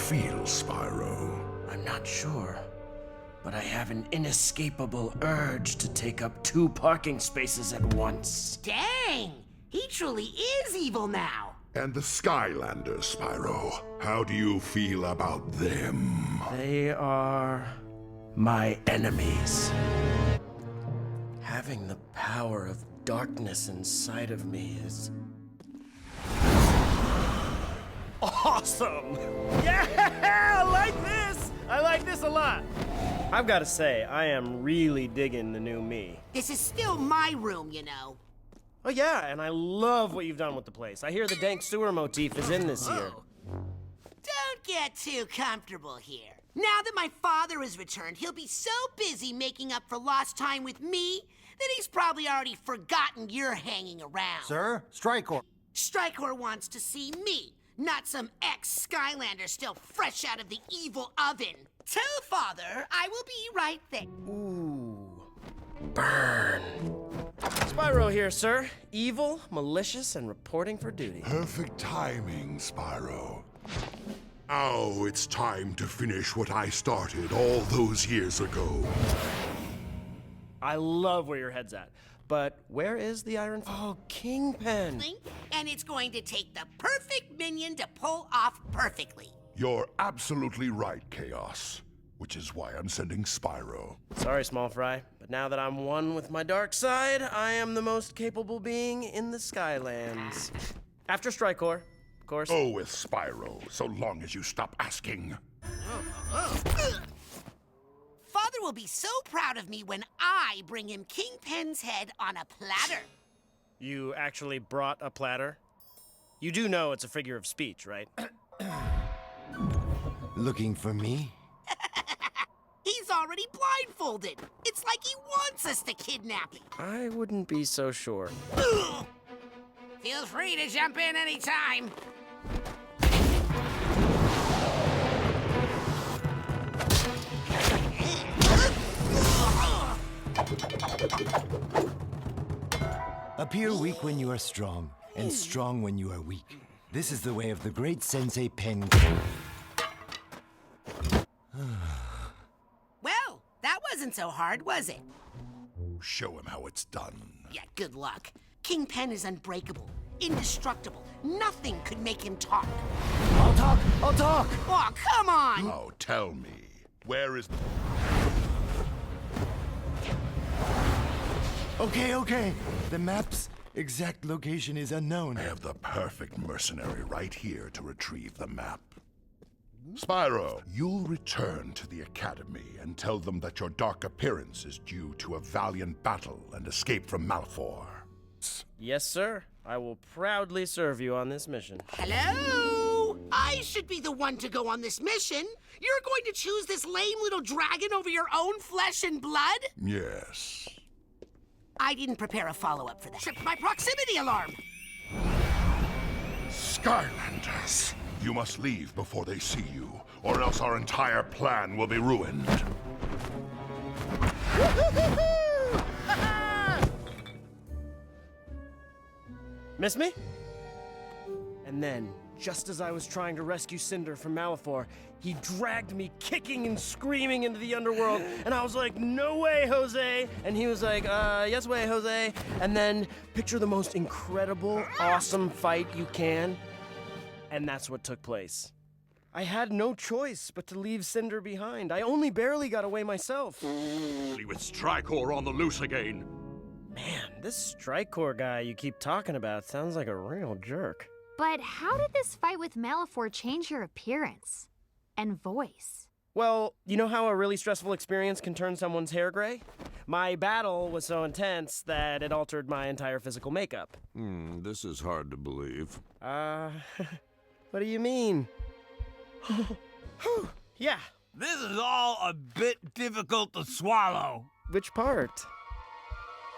feel, Spyro? I'm not sure, but I have an inescapable urge to take up 2 parking spaces at once. Dang! He truly is evil now. And the Skylanders, Spyro. How do you feel about them? They are my enemies. Having the power of darkness inside of me is awesome! Yeah! I like this! I like this a lot. I've got to say, I am really digging the new me. This is still my room, you know. Oh yeah, and I love what you've done with the place. I hear the dank sewer motif is in this year. Don't get too comfortable here. Now that my father has returned, he'll be so busy making up for lost time with me that he's probably already forgotten you're hanging around. Sir, Strikor. Strikor wants to see me, not some ex-Skylander still fresh out of the evil oven. Tell father I will be right there. Ooh. Burn. Spyro here, sir. Evil, malicious, and reporting for duty. Perfect timing, Spyro. Now it's time to finish what I started all those years ago. I love where your head's at. But where is the Iron... Oh, Kingpin. And it's going to take the perfect minion to pull off perfectly. You're absolutely right, Chaos. Which is why I'm sending Spyro. Sorry, Small Fry, but now that I'm one with my dark side, I am the most capable being in the Skylands. After Strikor, of course. Go with Spyro, so long as you stop asking. Father will be so proud of me when I bring him Kingpin's head on a platter. You actually brought a platter? You do know it's a figure of speech, right? Looking for me? He's already blindfolded. It's like he wants us to kidnap him. I wouldn't be so sure. Feel free to jump in anytime. Appear weak when you are strong, and strong when you are weak. This is the way of the great Sensei Pen. Well, that wasn't so hard, was it? Show him how it's done. Yeah, good luck. Kingpin is unbreakable, indestructible. Nothing could make him talk. I'll talk! Oh, come on! Now tell me, where is... Okay. The map's exact location is unknown. I have the perfect mercenary right here to retrieve the map. Spyro, you'll return to the Academy and tell them that your dark appearance is due to a valiant battle and escape from Malfour. Yes, sir. I will proudly serve you on this mission. Hello? I should be the one to go on this mission. You're going to choose this lame little dragon over your own flesh and blood? Yes. I didn't prepare a follow-up for that. Tripped my proximity alarm. Skylanders, you must leave before they see you, or else our entire plan will be ruined. Miss me? And then, just as I was trying to rescue Cinder from Malfour, he dragged me kicking and screaming into the underworld, and I was like, no way, Jose! And he was like, yes way, Jose. And then, picture the most incredible, awesome fight you can, and that's what took place. I had no choice but to leave Cinder behind. I only barely got away myself. With Strikor on the loose again. Man, this Strikor guy you keep talking about sounds like a real jerk. But how did this fight with Malfour change your appearance and voice? Well, you know how a really stressful experience can turn someone's hair gray? My battle was so intense that it altered my entire physical makeup. This is hard to believe. What do you mean? Yeah. This is all a bit difficult to swallow. Which part?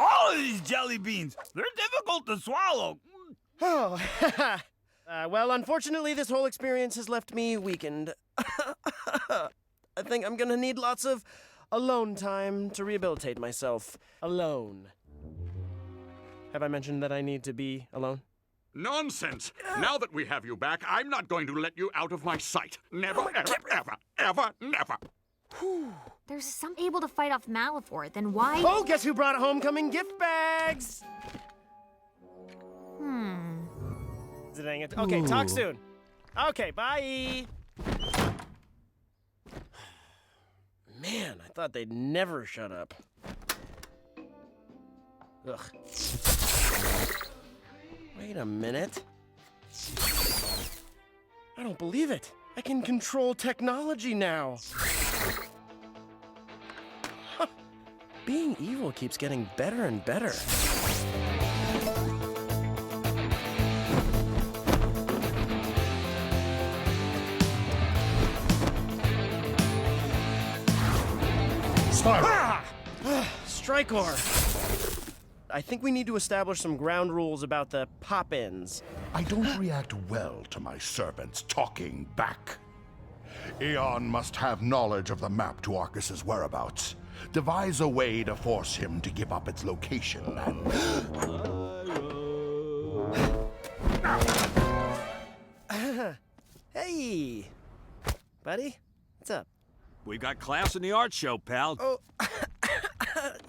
All of these jelly beans, they're difficult to swallow. Oh, well, unfortunately, this whole experience has left me weakened. I think I'm gonna need lots of alone time to rehabilitate myself. Alone. Have I mentioned that I need to be alone? Nonsense! Now that we have you back, I'm not going to let you out of my sight. Never, ever, never. There's some able to fight off Malefor, then why? Oh, guess who brought homecoming gift bags? Is it hanging? Okay, talk soon. Okay, bye. Man, I thought they'd never shut up. Ugh. Wait a minute. I don't believe it. I can control technology now. Huh. Being evil keeps getting better and better. Spyro! Ah! Strykor. I think we need to establish some ground rules about the pop-ins. I don't react well to my servants talking back. Eon must have knowledge of the map to Arcus's whereabouts. Devise a way to force him to give up its location and... Hey, buddy, what's up? We got class in the art show, pal. Oh,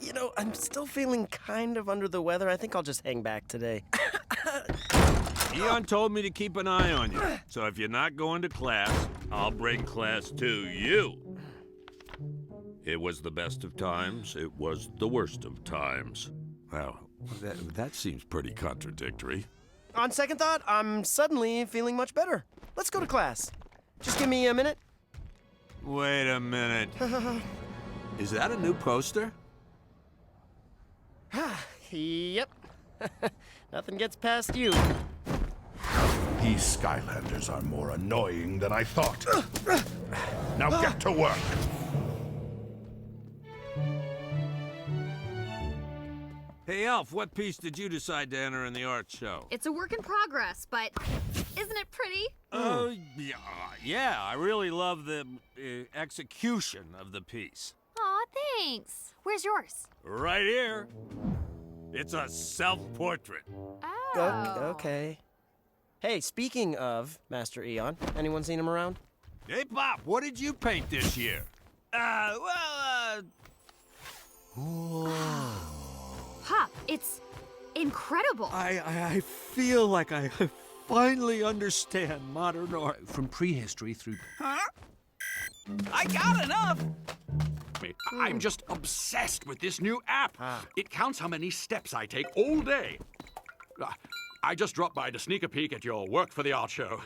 you know, I'm still feeling kind of under the weather. I think I'll just hang back today. Eon told me to keep an eye on you. So if you're not going to class, I'll bring class to you. It was the best of times. It was the worst of times. Well, that seems pretty contradictory. On second thought, I'm suddenly feeling much better. Let's go to class. Just give me a minute. Wait a minute. Is that a new poster? Yep. Nothing gets past you. These Skylanders are more annoying than I thought. Now get to work. Hey, Elf, what piece did you decide to enter in the art show? It's a work in progress, but isn't it pretty? Oh, yeah, I really love the execution of the piece. Aw, thanks. Where's yours? Right here. It's a self-portrait. Oh. Okay. Hey, speaking of Master Eon, anyone seen him around? Hey, Pop, what did you paint this year? Pop, it's incredible. I feel like I finally understand modern art. From prehistory through... Huh? I got enough! I'm just obsessed with this new app. It counts how many steps I take all day. I just dropped by to sneak a peek at your work for the art show.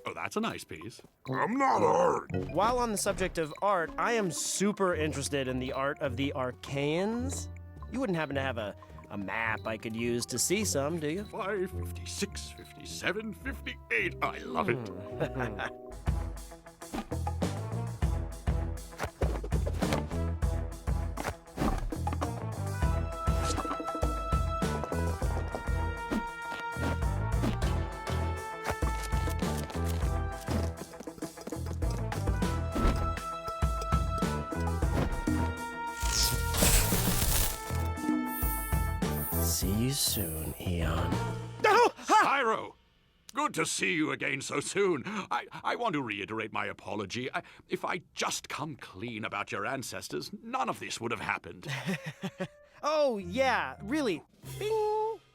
Oh, that's a nice piece. I'm not art. While on the subject of art, I am super interested in the art of the Archaeans. You wouldn't happen to have a map I could use to see some, do you? 5, 56, 57, 58. I love it. See you soon, Eon. Spyro! Good to see you again so soon. I want to reiterate my apology. If I'd just come clean about your ancestors, none of this would have happened. Oh, yeah, really. Bing!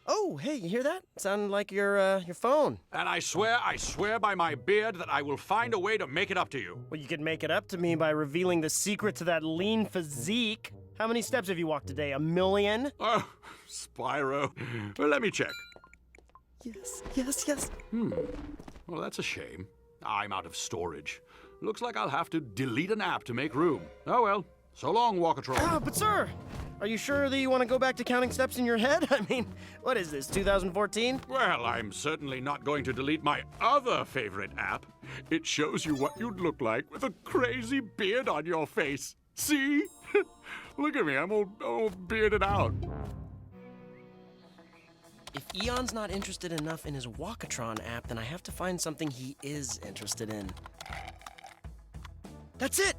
Oh, hey, you hear that? Sounded like your phone. And I swear by my beard that I will find a way to make it up to you. Well, you could make it up to me by revealing the secret to that lean physique. How many steps have you walked today? 1,000,000? Oh, Spyro. Well, let me check. Yes. Well, that's a shame. I'm out of storage. Looks like I'll have to delete an app to make room. Oh well. So long, Walkatron. Ah, but sir, are you sure that you want to go back to counting steps in your head? I mean, what is this, 2014? Well, I'm certainly not going to delete my other favorite app. It shows you what you'd look like with a crazy beard on your face. See? Look at me, I'm all bearded out. If Eon's not interested enough in his Walkatron app, then I have to find something he is interested in. That's it!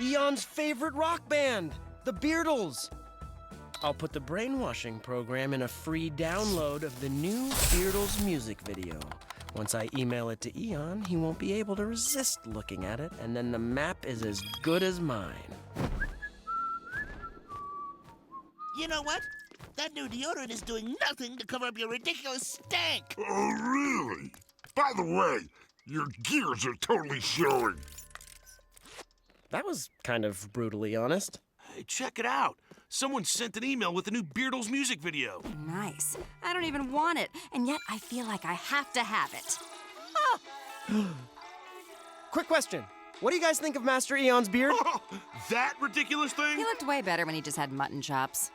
Eon's favorite rock band, the Beardles. I'll put the brainwashing program in a free download of the new Beardles music video. Once I email it to Eon, he won't be able to resist looking at it, and then the map is as good as mine. You know what? That new deodorant is doing nothing to cover up your ridiculous stank. Oh, really? By the way, your gears are totally showing. That was kind of brutally honest. Hey, check it out. Someone sent an email with the new Beardles music video. Nice. I don't even want it, and yet I feel like I have to have it. Quick question. What do you guys think of Master Eon's beard? That ridiculous thing? He looked way better when he just had mutton chops.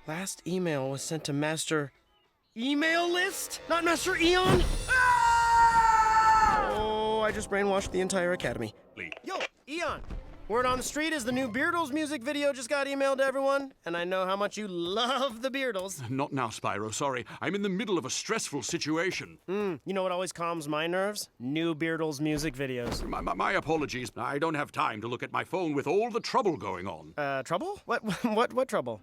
Last email was sent to Master Email List, not Master Eon. Oh, I just brainwashed the entire academy. Yo, Eon. Word on the street is the new Beardles music video just got emailed to everyone, and I know how much you love the Beardles. Not now, Spyro, sorry. I'm in the middle of a stressful situation. You know what always calms my nerves? New Beardles music videos. My apologies. I don't have time to look at my phone with all the trouble going on. Trouble? What trouble?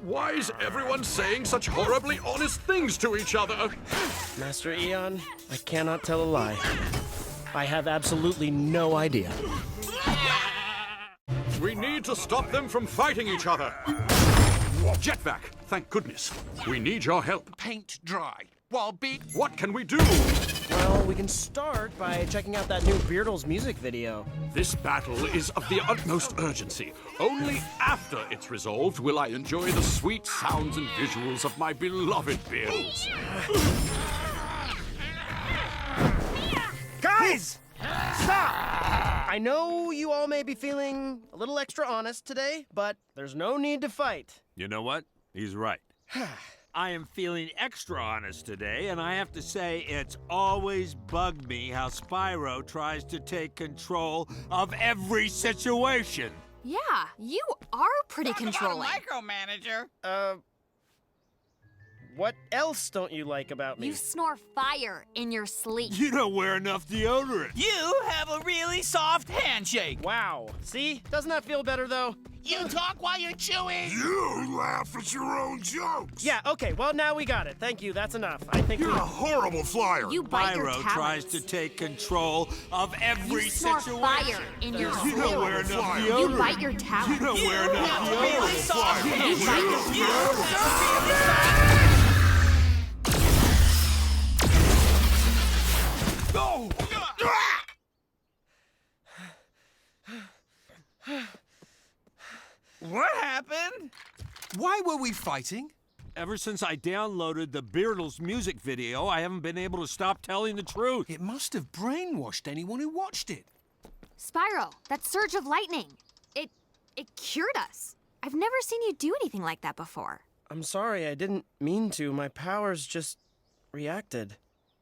Why is everyone saying such horribly honest things to each other? Master Eon, I cannot tell a lie. I have absolutely no idea. We need to stop them from fighting each other. Jetvac, thank goodness. We need your help. Paint dry. While big. What can we do? Well, we can start by checking out that new Beardles music video. This battle is of the utmost urgency. Only after it's resolved will I enjoy the sweet sounds and visuals of my beloved Beardles. Guys! Stop! I know you all may be feeling a little extra honest today, but there's no need to fight. You know what? He's right. I am feeling extra honest today, and I have to say it's always bugged me how Spyro tries to take control of every situation. Yeah, you are pretty controlling. Micromanager. What else don't you like about me? You snore fire in your sleep. You don't wear enough deodorant. You have a really soft handshake. Wow. See? Doesn't that feel better, though? You talk while you're chewing. You laugh at your own jokes. Yeah, okay. Well, now we got it. Thank you. That's enough. I think You're a horrible flyer. You bite your Spyro talons. tries to take control of every You snore situation. fire in your You sleep. don't wear enough You deodorant. bite your talons. You don't wear enough Really deodorant. soft You bite your talons. What happened? Why were we fighting? Ever since I downloaded the Beardles music video, I haven't been able to stop telling the truth. It must have brainwashed anyone who watched it. Spyro, that surge of lightning. It cured us. I've never seen you do anything like that before. I'm sorry. I didn't mean to. My powers just reacted.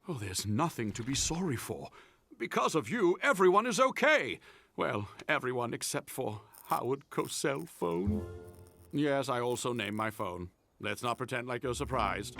Oh, there's nothing to be sorry for. Because of you, everyone is okay. Well, everyone except for Howard Cosell phone. Yes, I also named my phone. Let's not pretend like you're surprised.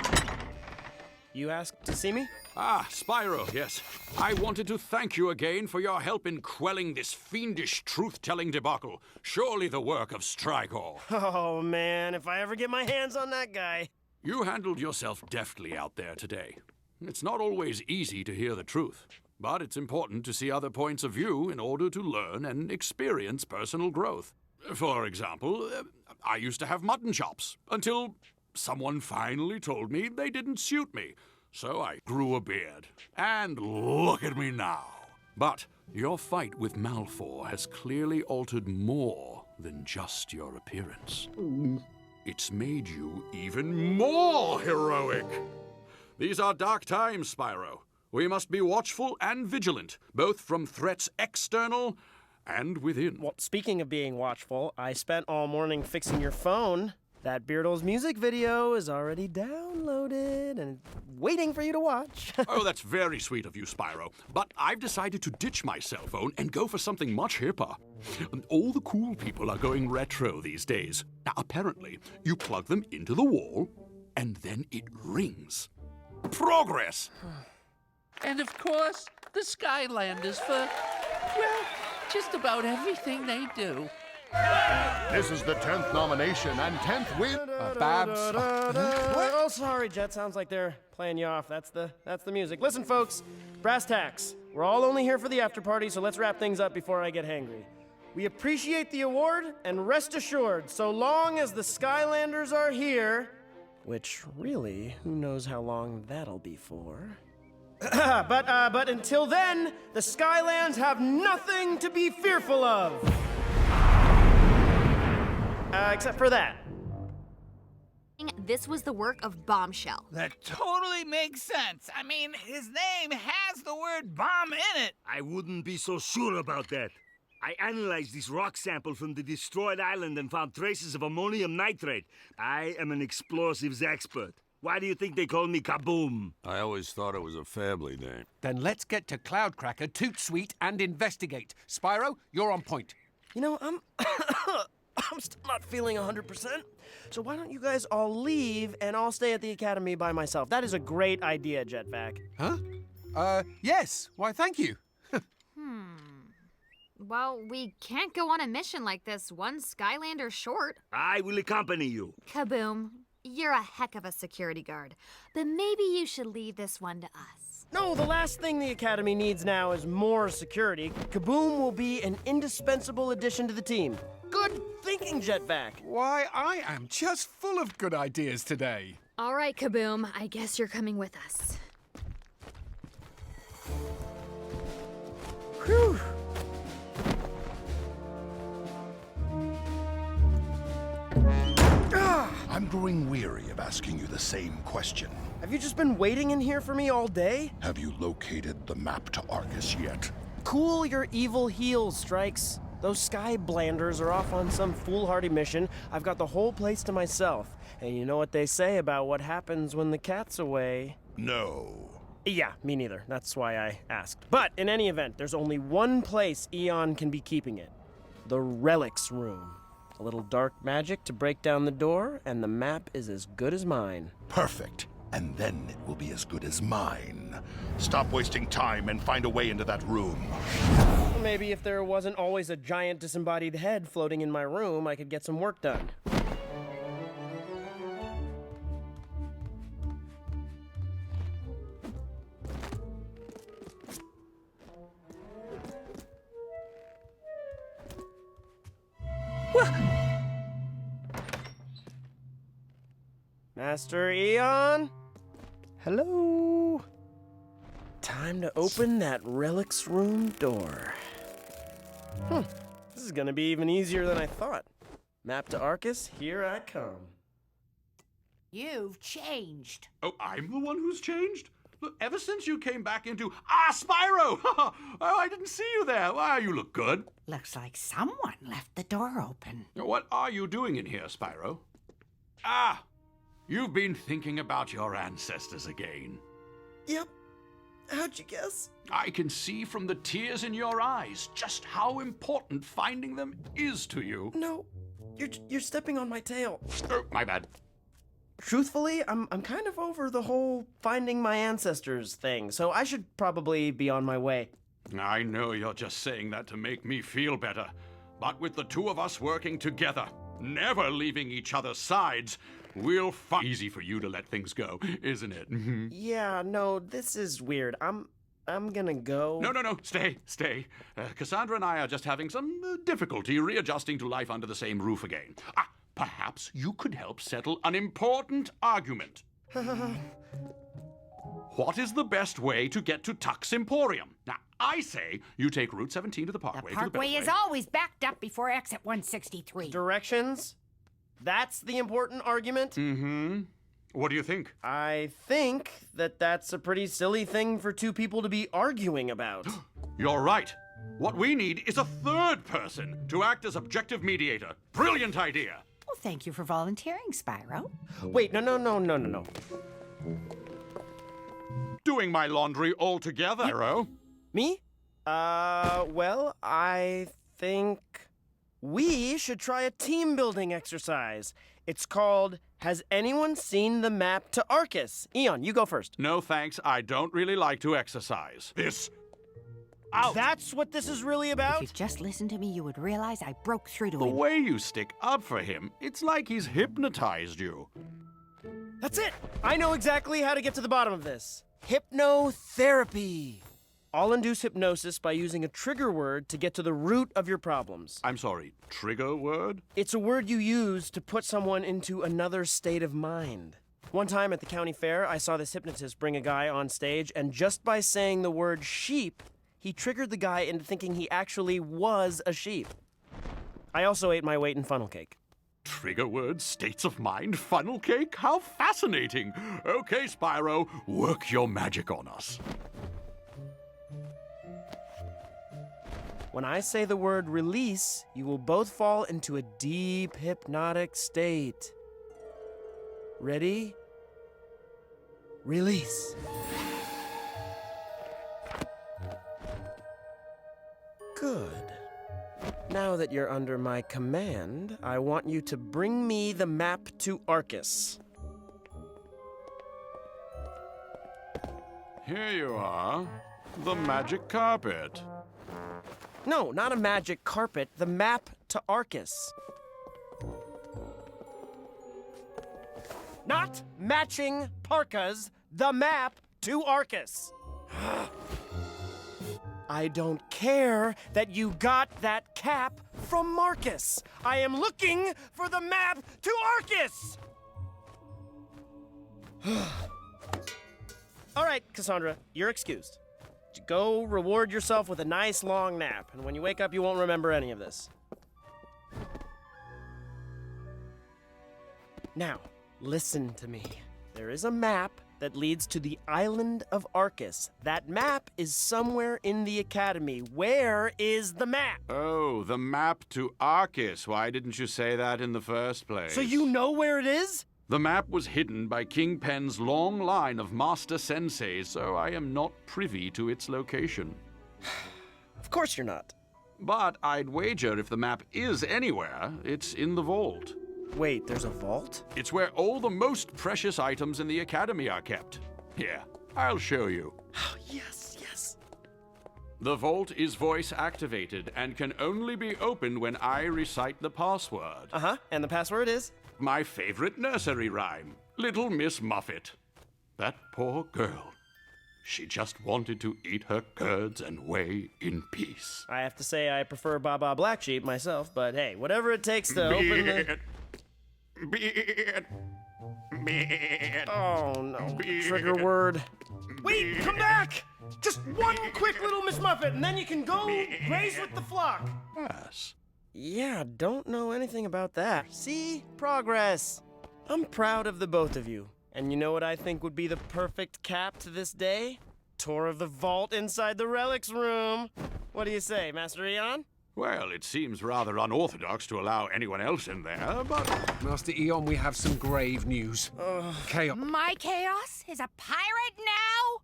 You asked to see me? Ah, Spyro, yes. I wanted to thank you again for your help in quelling this fiendish truth-telling debacle. Surely the work of Strykor. Oh, man. If I ever get my hands on that guy. You handled yourself deftly out there today. It's not always easy to hear the truth, but it's important to see other points of view in order to learn and experience personal growth. For example, I used to have mutton chops until someone finally told me they didn't suit me. So I grew a beard. And look at me now. But your fight with Malfoy has clearly altered more than just your appearance. It's made you even more heroic. These are dark times, Spyro. We must be watchful and vigilant, both from threats external and within. Well, speaking of being watchful, I spent all morning fixing your phone. That Beardles music video is already downloaded and waiting for you to watch. Oh, that's very sweet of you, Spyro. But I've decided to ditch my cell phone and go for something much hipper. All the cool people are going retro these days. Now, apparently, you plug them into the wall, and then it rings. Progress! And of course, the Skylanders for, well, just about everything they do. This is the 10th nomination and 10th win. Babs. Oh, sorry, Jet. Sounds like they're playing you off. That's the music. Listen, folks, brass tacks. We're all only here for the after party, so let's wrap things up before I get hangry. We appreciate the award, and rest assured, so long as the Skylanders are here, which really, who knows how long that'll be for. but until then, the Skylands have nothing to be fearful of. Except for that. This was the work of Bombshell. That totally makes sense. I mean, his name has the word bomb in it. I wouldn't be so sure about that. I analyzed this rock sample from the destroyed island and found traces of ammonium nitrate. I am an explosives expert. Why do you think they call me Kaboom? I always thought it was a family name. Then let's get to Cloudcracker, Toot Sweet, and investigate. Spyro, you're on point. You know, I'm still not feeling 100%. So why don't you guys all leave and I'll stay at the academy by myself? That is a great idea, Jetpack. Huh? Yes. Why, thank you. Well, we can't go on a mission like this, one Skylander short. I will accompany you. Kaboom, you're a heck of a security guard, but maybe you should leave this one to us. No, the last thing the academy needs now is more security. Kaboom will be an indispensable addition to the team. Good thinking, Jetpack. Why, I am just full of good ideas today. All right, Kaboom, I guess you're coming with us. Whew. I'm growing weary of asking you the same question. Have you just been waiting in here for me all day? Have you located the map to Arcus yet? Cool your evil heels, Strikes. Those Sky Blanders are off on some foolhardy mission. I've got the whole place to myself. And you know what they say about what happens when the cat's away? No. Yeah, me neither. That's why I asked. But in any event, there's only one place Eon can be keeping it. The Relics Room. A little dark magic to break down the door, and the map is as good as mine. Perfect. And then it will be as good as mine. Stop wasting time and find a way into that room. Maybe if there wasn't always a giant disembodied head floating in my room, I could get some work done. Master Eon? Hello? Time to open that Relics Room door. This is gonna be even easier than I thought. Map to Arcus, here I come. You've changed. Oh, I'm the one who's changed? Look, ever since you came back into... Ah, Spyro! Oh, I didn't see you there. Why, you look good. Looks like someone left the door open. What are you doing in here, Spyro? Ah, you've been thinking about your ancestors again. Yep. How'd you guess? I can see from the tears in your eyes just how important finding them is to you. No, you're stepping on my tail. Oh, my bad. Truthfully, I'm kind of over the whole finding my ancestors thing, so I should probably be on my way. I know you're just saying that to make me feel better, but with the two of us working together, never leaving each other's sides, we'll find. Easy for you to let things go, isn't it? Yeah, no, this is weird. I'm gonna go. No, stay. Cassandra and I are just having some difficulty readjusting to life under the same roof again. Perhaps you could help settle an important argument. What is the best way to get to Tuck's Emporium? Now, I say you take Route 17 to the Parkway. The Parkway is always backed up before exit 163. Directions? That's the important argument? Mm-hmm. What do you think? I think that's a pretty silly thing for two people to be arguing about. You're right. What we need is a third person to act as objective mediator. Brilliant idea. Well, thank you for volunteering, Spyro. Wait, no. Doing my laundry all together, Spyro. Me? Well, I think we should try a team-building exercise. It's called, Has Anyone Seen the Map to Arcus? Eon, you go first. No, thanks. I don't really like to exercise. This out! That's what this is really about? If you just listened to me, you would realize I broke through to The him. way you stick up for him, it's like he's hypnotized you. That's it! I know exactly how to get to the bottom of this. Hypnotherapy. I'll induce hypnosis by using a trigger word to get to the root of your problems. I'm sorry, trigger word? It's a word you use to put someone into another state of mind. One time at the county fair, I saw this hypnotist bring a guy on stage, and just by saying the word sheep, he triggered the guy into thinking he actually was a sheep. I also ate my weight in funnel cake. Trigger word, states of mind, funnel cake? How fascinating! Okay, Spyro, work your magic on us. When I say the word release, you will both fall into a deep hypnotic state. Ready? Release. Good. Now that you're under my command, I want you to bring me the map to Arcus. Here you are. The magic carpet. No, not a magic carpet, the map to Arcus. Not matching parkas, the map to Arcus. I don't care that you got that cap from Marcus. I am looking for the map to Arcus! All right, Cassandra, you're excused. Go reward yourself with a nice long nap, and when you wake up, you won't remember any of this. Now, listen to me. There is a map that leads to the island of Arcus. That map is somewhere in the Academy. Where is the map? Oh, the map to Arcus. Why didn't you say that in the first place? So you know where it is? The map was hidden by King Pen's long line of master senseis, so I am not privy to its location. Of course you're not. But I'd wager if the map is anywhere, it's in the vault. Wait, there's a vault? It's where all the most precious items in the Academy are kept. Here, I'll show you. Yes, yes. The vault is voice activated and can only be opened when I recite the password. Uh-huh, and the password is? My favorite nursery rhyme, Little Miss Muffet. That poor girl. She just wanted to eat her curds and weigh in peace. I have to say I prefer Baba Black Sheep myself, but hey, whatever it takes to open the... Oh no, trigger word. Wait, come back! Just one quick little Miss Muffet, and then you can go race with the flock. Yes. Yeah, don't know anything about that. See? Progress. I'm proud of the both of you. And you know what I think would be the perfect cap to this day? Tour of the vault inside the relics room. What do you say, Master Eon? Well, it seems rather unorthodox to allow anyone else in there, but... Master Eon, we have some grave news. Chaos. My Chaos is a pirate now?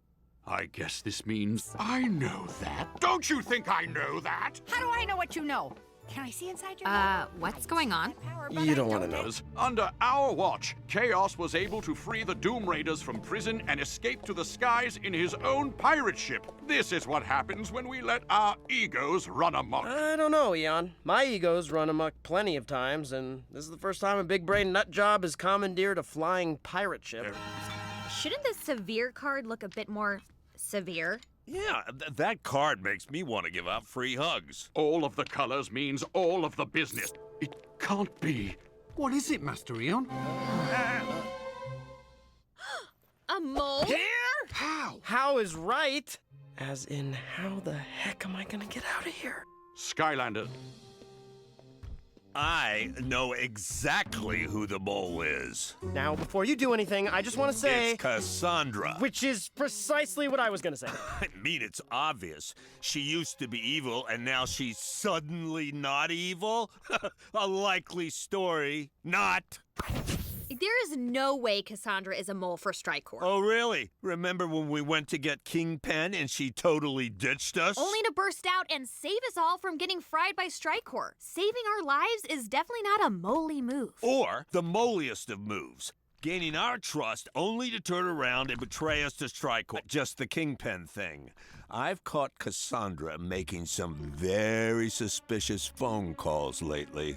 I guess this means I know that. Don't you think I know that? How do I know what you know? Can I see inside your head? What's going on? You don't want to know. Under our watch, Chaos was able to free the Doom Raiders from prison and escape to the skies in his own pirate ship. This is what happens when we let our egos run amok. I don't know, Eon. My ego's run amok plenty of times, and this is the first time a big brain nut job has commandeered a flying pirate ship. Shouldn't the severe card look a bit more severe? Yeah, that card makes me want to give out free hugs. All of the colors means all of the business. It can't be. What is it, Master Eon? A mole? Here? How? How is right? As in, how the heck am I gonna get out of here? Skylanders. I know exactly who the mole is. Now, before you do anything, I just want to say... It's Cassandra. Which is precisely what I was gonna say. I mean, it's obvious. She used to be evil, and now she's suddenly not evil? A likely story. Not. There is no way Cassandra is a mole for Strike Corps. Oh, really? Remember when we went to get Kingpin and she totally ditched us? Only to burst out and save us all from getting fried by Strike Corps. Saving our lives is definitely not a moley move. Or the moliest of moves. gaining our trust only to turn around and betray us to Strikecore. Just the Kingpin thing. I've caught Cassandra making some very suspicious phone calls lately.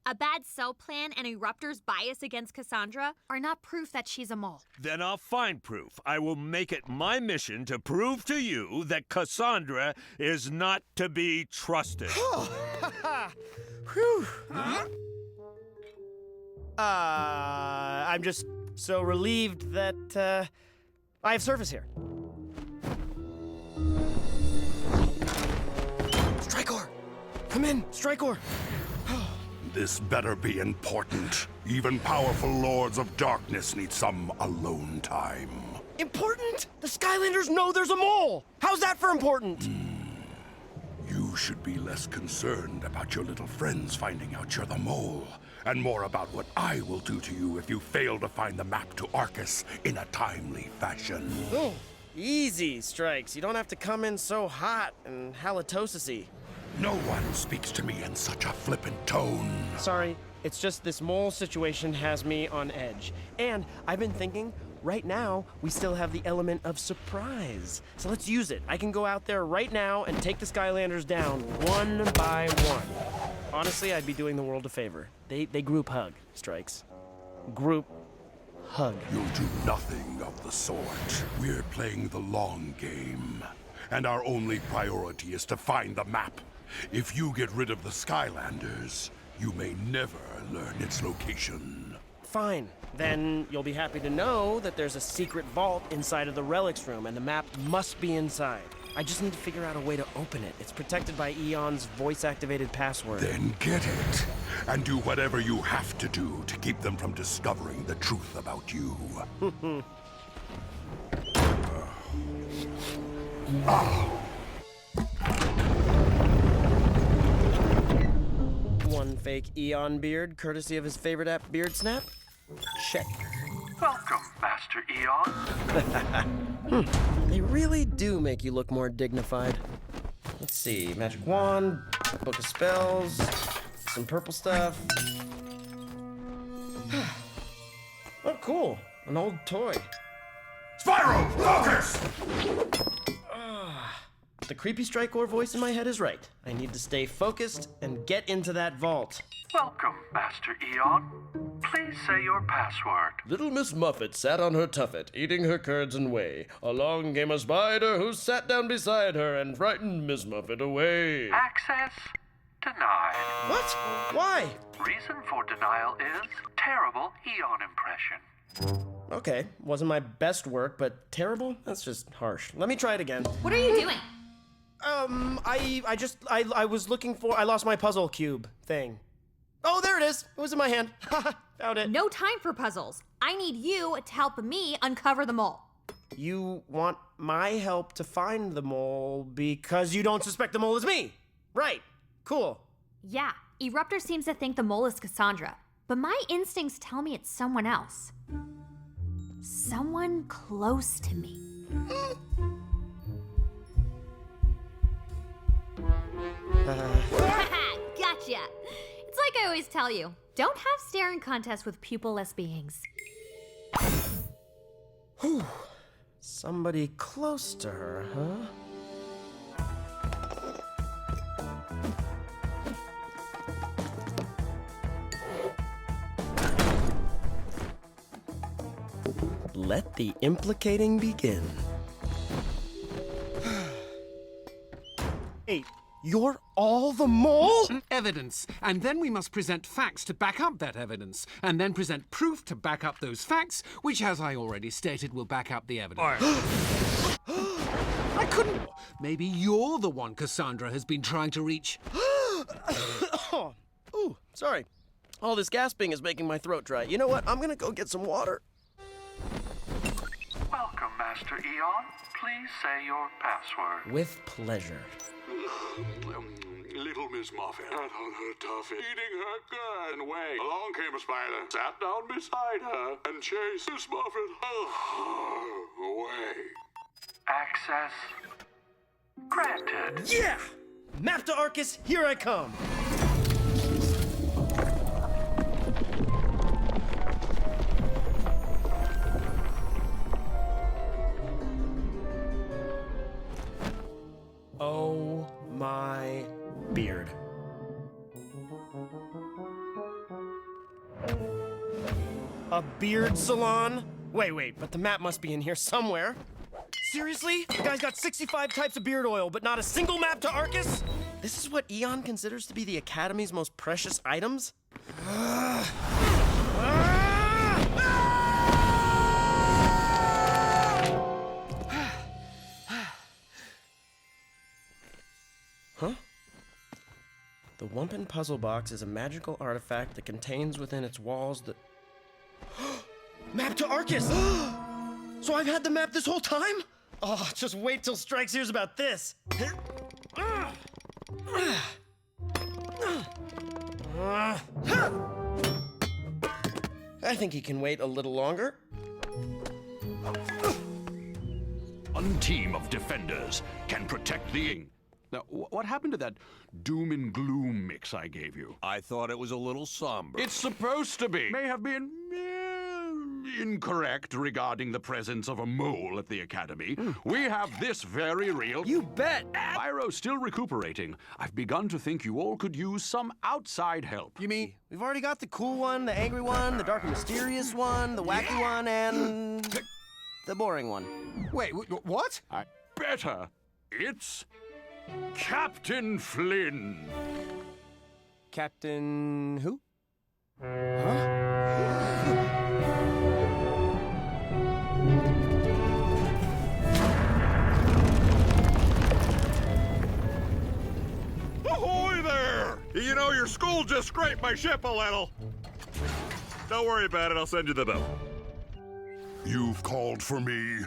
A bad cell plan and Eruptor's bias against Cassandra are not proof that she's a mole. Then I'll find proof. I will make it my mission to prove to you that Cassandra is not to be trusted. Whew. I'm just so relieved that I have service here. Strikecore! Come in, Strikecore! This better be important. Even powerful lords of darkness need some alone time. Important? The Skylanders know there's a mole! How's that for important? You should be less concerned about your little friends finding out you're the mole, and more about what I will do to you if you fail to find the map to Arcus in a timely fashion. Oh, easy, Strikes. You don't have to come in so hot and halitosis-y. No one speaks to me in such a flippant tone. Sorry, it's just this mole situation has me on edge. And I've been thinking, right now, we still have the element of surprise. So let's use it. I can go out there right now and take the Skylanders down one by one. Honestly, I'd be doing the world a favor. They group hug, Strikes. Group hug. You'll do nothing of the sort. We're playing the long game. And our only priority is to find the map. If you get rid of the Skylanders, you may never learn its location. Fine. Then you'll be happy to know that there's a secret vault inside of the relics room, and the map must be inside. I just need to figure out a way to open it. It's protected by Eon's voice-activated password. Then get it, and do whatever you have to do to keep them from discovering the truth about you. One fake Eon beard, courtesy of his favorite app, Beard Snap? Check. Welcome, Master Eon. They really do make you look more dignified. Let's see, magic wand, book of spells, some purple stuff. Oh, cool, an old toy. Spyro, focus! The creepy Strikecore voice in my head is right. I need to stay focused and get into that vault. Welcome, Master Eon. Please say your password. Little Miss Muffet sat on her tuffet, eating her curds and whey. Along came a spider who sat down beside her and frightened Miss Muffet away. Access denied. What? Why? Reason for denial is terrible Eon impression. Okay, wasn't my best work, but terrible? That's just harsh. Let me try it again. What are you doing? I was looking for, I lost my puzzle cube thing. Oh, there it is. It was in my hand. Found it. No time for puzzles. I need you to help me uncover the mole. You want my help to find the mole because you don't suspect the mole is me. Right. Cool. Yeah, Eruptor seems to think the mole is Cassandra, but my instincts tell me it's someone else. Someone close to me. Gotcha. It's like I always tell you, don't have staring contests with pupilless beings. Whew. Somebody close to her, huh? Let the implicating begin. Hey, you're all the mole? Evidence. And then we must present facts to back up that evidence. And then present proof to back up those facts, which, as I already stated, will back up the evidence. I couldn't. Maybe you're the one Cassandra has been trying to reach. Ooh, sorry. All this gasping is making my throat dry. You know what? I'm gonna go get some water. Welcome, Master Eon. Please say your password. With pleasure. Little Miss Muffet sat on her tuffet, eating her curd and whey. Along came a spider, sat down beside her, and chased Miss Muffet away. Access granted. Yeah! Map to Arcus, here I come! A beard salon? Wait, but the map must be in here somewhere. Seriously? The guy's got 65 types of beard oil, but not a single map to Arcus? This is what Eon considers to be the Academy's most precious items? Huh? The Wumpin Puzzle Box is a magical artifact that contains within its walls the... Map to Arcus! So I've had the map this whole time? Oh, just wait till Strikes hears about this. I think he can wait a little longer. One team of defenders can protect the ing. Now, what happened to that doom and gloom mix I gave you? I thought it was a little somber. It's supposed to be. May have been incorrect regarding the presence of a mole at the Academy. We have this very real... You bet! Spyro's still recuperating. I've begun to think you all could use some outside help. You mean, we've already got the cool one, the angry one, the dark and mysterious one, the wacky one, and... the boring one. Wait, what? Better. It's... Captain Flynn. Captain who? Ahoy there! You know, your school just scraped my ship a little. Don't worry about it, I'll send you the bill. You've called for me.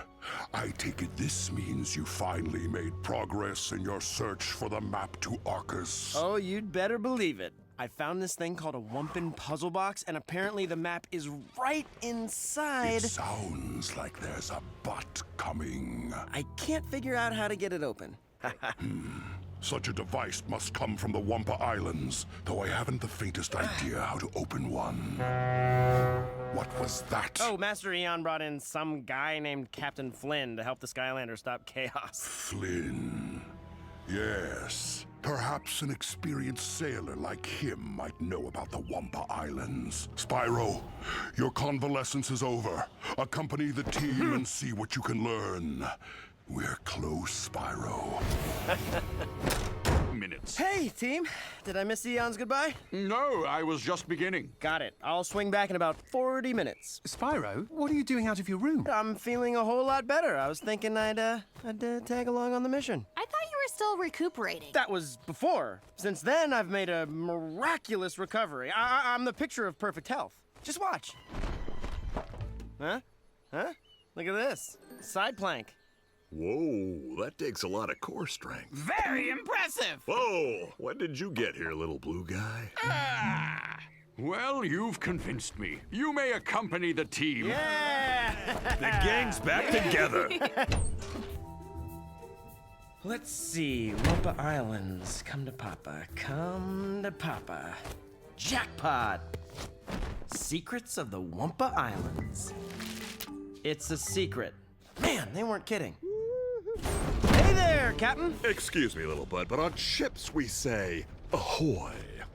I take it this means you finally made progress in your search for the map to Arcus. Oh, you'd better believe it. I found this thing called a Wumpin Puzzle Box, and apparently the map is right inside. It sounds like there's a butt coming. I can't figure out how to get it open. Such a device must come from the Wumpa Islands, though I haven't the faintest idea how to open one. What was that? Oh, Master Eon brought in some guy named Captain Flynn to help the Skylanders stop chaos. Flynn. Yes. Perhaps an experienced sailor like him might know about the Wumpa Islands. Spyro, your convalescence is over. Accompany the team and see what you can learn. We're close, Spyro. Minutes. Hey, team. Did I miss Eon's goodbye? No, I was just beginning. Got it. I'll swing back in about 40 minutes. Spyro, what are you doing out of your room? I'm feeling a whole lot better. I was thinking I'd tag along on the mission. I thought you were still recuperating. That was before. Since then, I've made a miraculous recovery. I'm the picture of perfect health. Just watch. Huh? Look at this. Side plank. Whoa, that takes a lot of core strength. Very impressive. Whoa, when did you get here, little blue guy? Well, you've convinced me. You may accompany the team. Yeah! The gang's back together. Let's see. Wumpa Islands. Come to Papa. Come to Papa. Jackpot! Secrets of the Wumpa Islands. It's a secret. Man, they weren't kidding. Hey there, Captain. Excuse me, little bud, but on ships we say ahoy.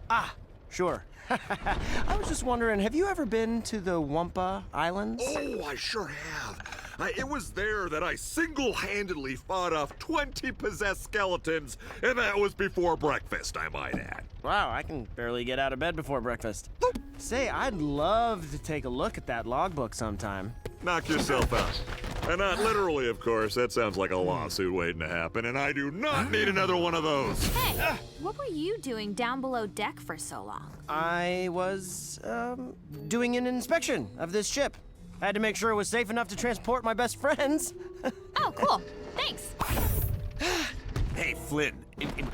Ah, sure. I was just wondering, have you ever been to the Wumpa Islands? Oh, I sure have. It was there that I single-handedly fought off 20 possessed skeletons, and that was before breakfast, I might add. Wow, I can barely get out of bed before breakfast. Say, I'd love to take a look at that logbook sometime. Knock yourself out. And not literally, of course. That sounds like a lawsuit waiting to happen, and I do not need another one of those. Hey, what were you doing down below deck for so long? I was, doing an inspection of this ship. I had to make sure it was safe enough to transport my best friends. Oh, cool. Thanks. Hey, Flynn,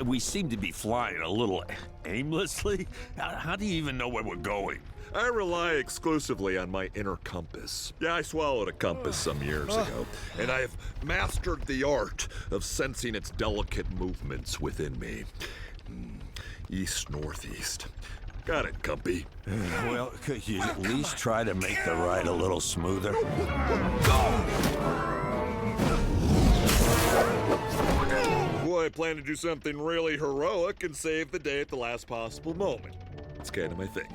we seem to be flying a little aimlessly. How do you even know where we're going? I rely exclusively on my inner compass. Yeah, I swallowed a compass some years ago, and I have mastered the art of sensing its delicate movements within me. East, northeast. Got it, Compy. Well, could you at least try to make the ride a little smoother? Boy, I plan to do something really heroic and save the day at the last possible moment. It's kind of my thing.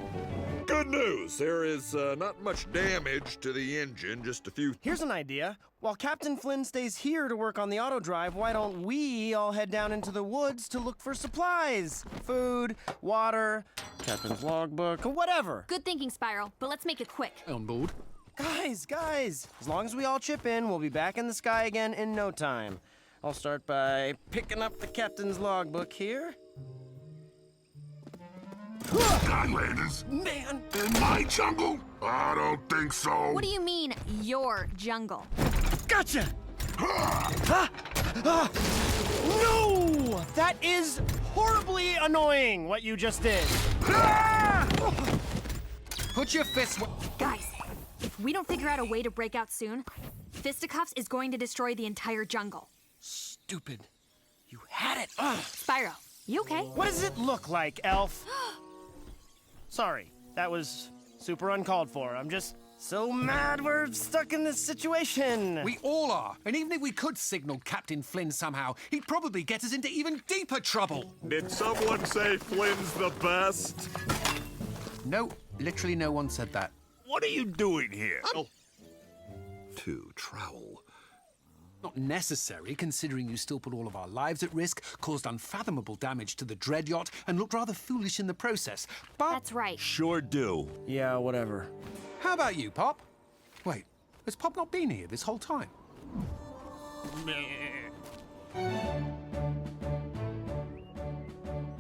Good news. There is not much damage to the engine, just a few... Here's an idea. While Captain Flynn stays here to work on the auto drive, why don't we all head down into the woods to look for supplies? Food, water, Captain's logbook, whatever. Good thinking, Spyro, but let's make it quick. On board. Guys, as long as we all chip in, we'll be back in the sky again in no time. I'll start by picking up the Captain's logbook here. Skylanders? Man! In my jungle? I don't think so. What do you mean, your jungle? Gotcha! No! That is horribly annoying, what you just did. Put your fists... Guys, if we don't figure out a way to break out soon, Fisticuffs is going to destroy the entire jungle. Stupid. You had it. Spyro, you okay? What does it look like, Elf? Sorry, that was super uncalled for. I'm just so mad we're stuck in this situation. We all are. And even if we could signal Captain Flynn somehow, he'd probably get us into even deeper trouble. Did someone say Flynn's the best? No, literally no one said that. What are you doing here? To trowel. Not necessary, considering you still put all of our lives at risk, caused unfathomable damage to the Dread Yacht, and looked rather foolish in the process. But... That's right. Sure do. Yeah, whatever. How about you, Pop? Wait, has Pop not been here this whole time?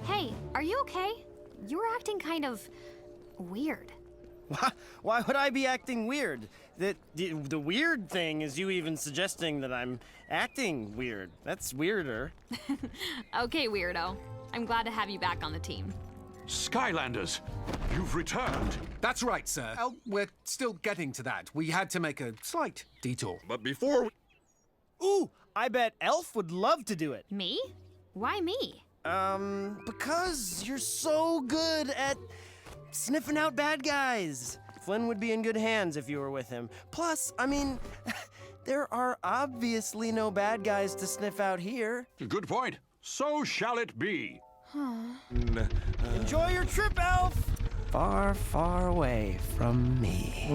Hey, are you okay? You were acting kind of weird. Why would I be acting weird? The weird thing is you even suggesting that I'm acting weird. That's weirder. Okay, weirdo. I'm glad to have you back on the team. Skylanders, you've returned. That's right, sir. Well, we're still getting to that. We had to make a slight detour. But before we... Ooh, I bet Elf would love to do it. Me? Why me? Because you're so good at sniffing out bad guys. Flynn would be in good hands if you were with him. Plus, I mean, there are obviously no bad guys to sniff out here. Good point. So shall it be. Enjoy your trip, Elf! Far, far away from me.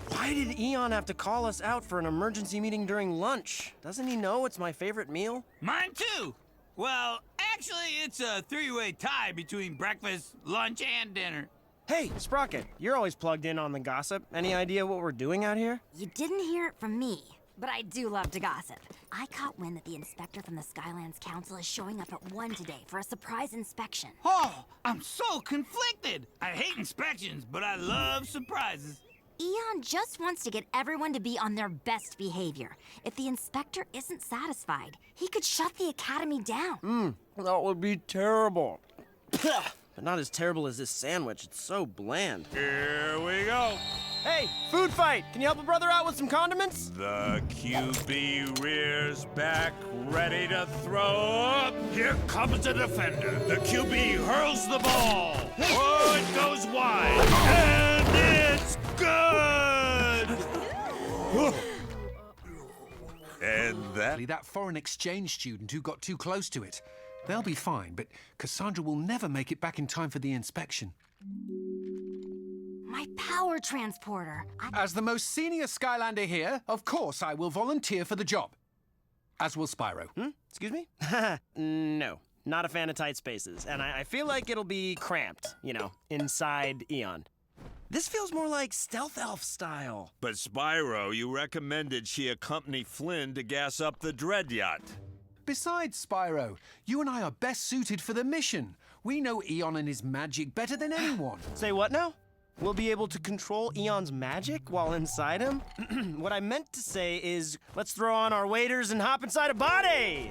Why did Eon have to call us out for an emergency meeting during lunch? Doesn't he know it's my favorite meal? Mine too! Well, actually, it's a three-way tie between breakfast, lunch, and dinner. Hey, Sprocket, you're always plugged in on the gossip. Any idea what we're doing out here? You didn't hear it from me, but I do love to gossip. I caught wind that the inspector from the Skylands Council is showing up at 1 today for a surprise inspection. Oh, I'm so conflicted. I hate inspections, but I love surprises. Eon just wants to get everyone to be on their best behavior. If the inspector isn't satisfied, he could shut the academy down. That would be terrible. But not as terrible as this sandwich. It's so bland. Here we go. Hey, food fight! Can you help a brother out with some condiments? The QB rears back, ready to throw. Here comes the defender. The QB hurls the ball. Oh, it goes wide. And it's good! And That foreign exchange student who got too close to it. They'll be fine, but Cassandra will never make it back in time for the inspection. My power transporter. As the most senior Skylander here, of course I will volunteer for the job. As will Spyro. Excuse me? No, not a fan of tight spaces. And I feel like it'll be cramped, you know, inside Eon. This feels more like Stealth Elf style. But Spyro, you recommended she accompany Flynn to gas up the Dread Yacht. Besides, Spyro, you and I are best suited for the mission. We know Eon and his magic better than anyone. Say what now? We'll be able to control Eon's magic while inside him? What I meant to say is, let's throw on our waders and hop inside a body!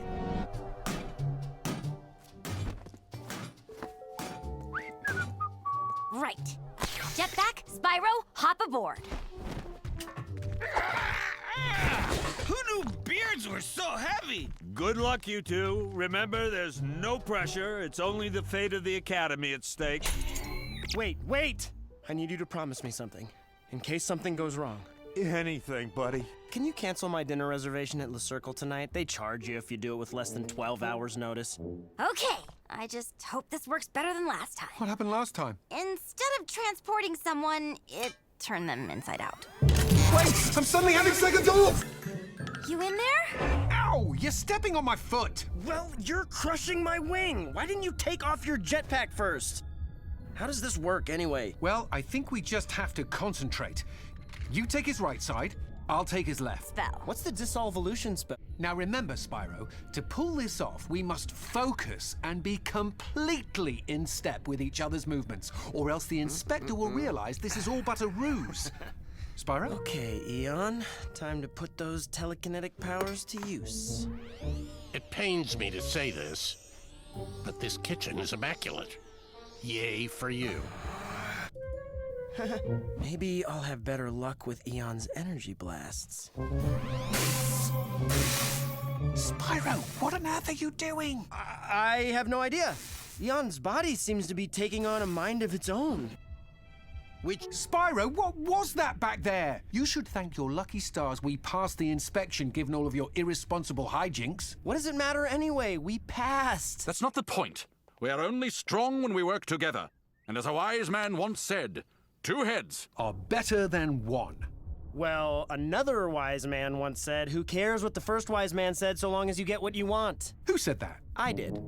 Right. Jetpack, Spyro, hop aboard. Who knew beards were so heavy? Good luck, you two. Remember, there's no pressure. It's only the fate of the Academy at stake. Wait! I need you to promise me something, in case something goes wrong. Anything, buddy. Can you cancel my dinner reservation at Le Circle tonight? They charge you if you do it with less than 12 hours notice. Okay, I just hope this works better than last time. What happened last time? Instead of transporting someone, it turned them inside out. Wait! I'm suddenly having second thoughts! You in there? Ow! You're stepping on my foot! Well, you're crushing my wing. Why didn't you take off your jetpack first? How does this work anyway? Well, I think we just have to concentrate. You take his right side, I'll take his left. Spell. What's the dissolvolution spell? Now remember, Spyro, to pull this off, we must focus and be completely in step with each other's movements, or else the inspector will realize this is all but a ruse. Spyro? Okay, Eon. Time to put those telekinetic powers to use. It pains me to say this, but this kitchen is immaculate. Yay for you. Maybe I'll have better luck with Eon's energy blasts. Spyro, what on earth are you doing? I have no idea. Eon's body seems to be taking on a mind of its own. Spyro, what was that back there? You should thank your lucky stars we passed the inspection given all of your irresponsible hijinks. What does it matter anyway? We passed. That's not the point. We are only strong when we work together. And as a wise man once said, 2 heads are better than 1. Well, another wise man once said, who cares what the first wise man said so long as you get what you want? Who said that? I did.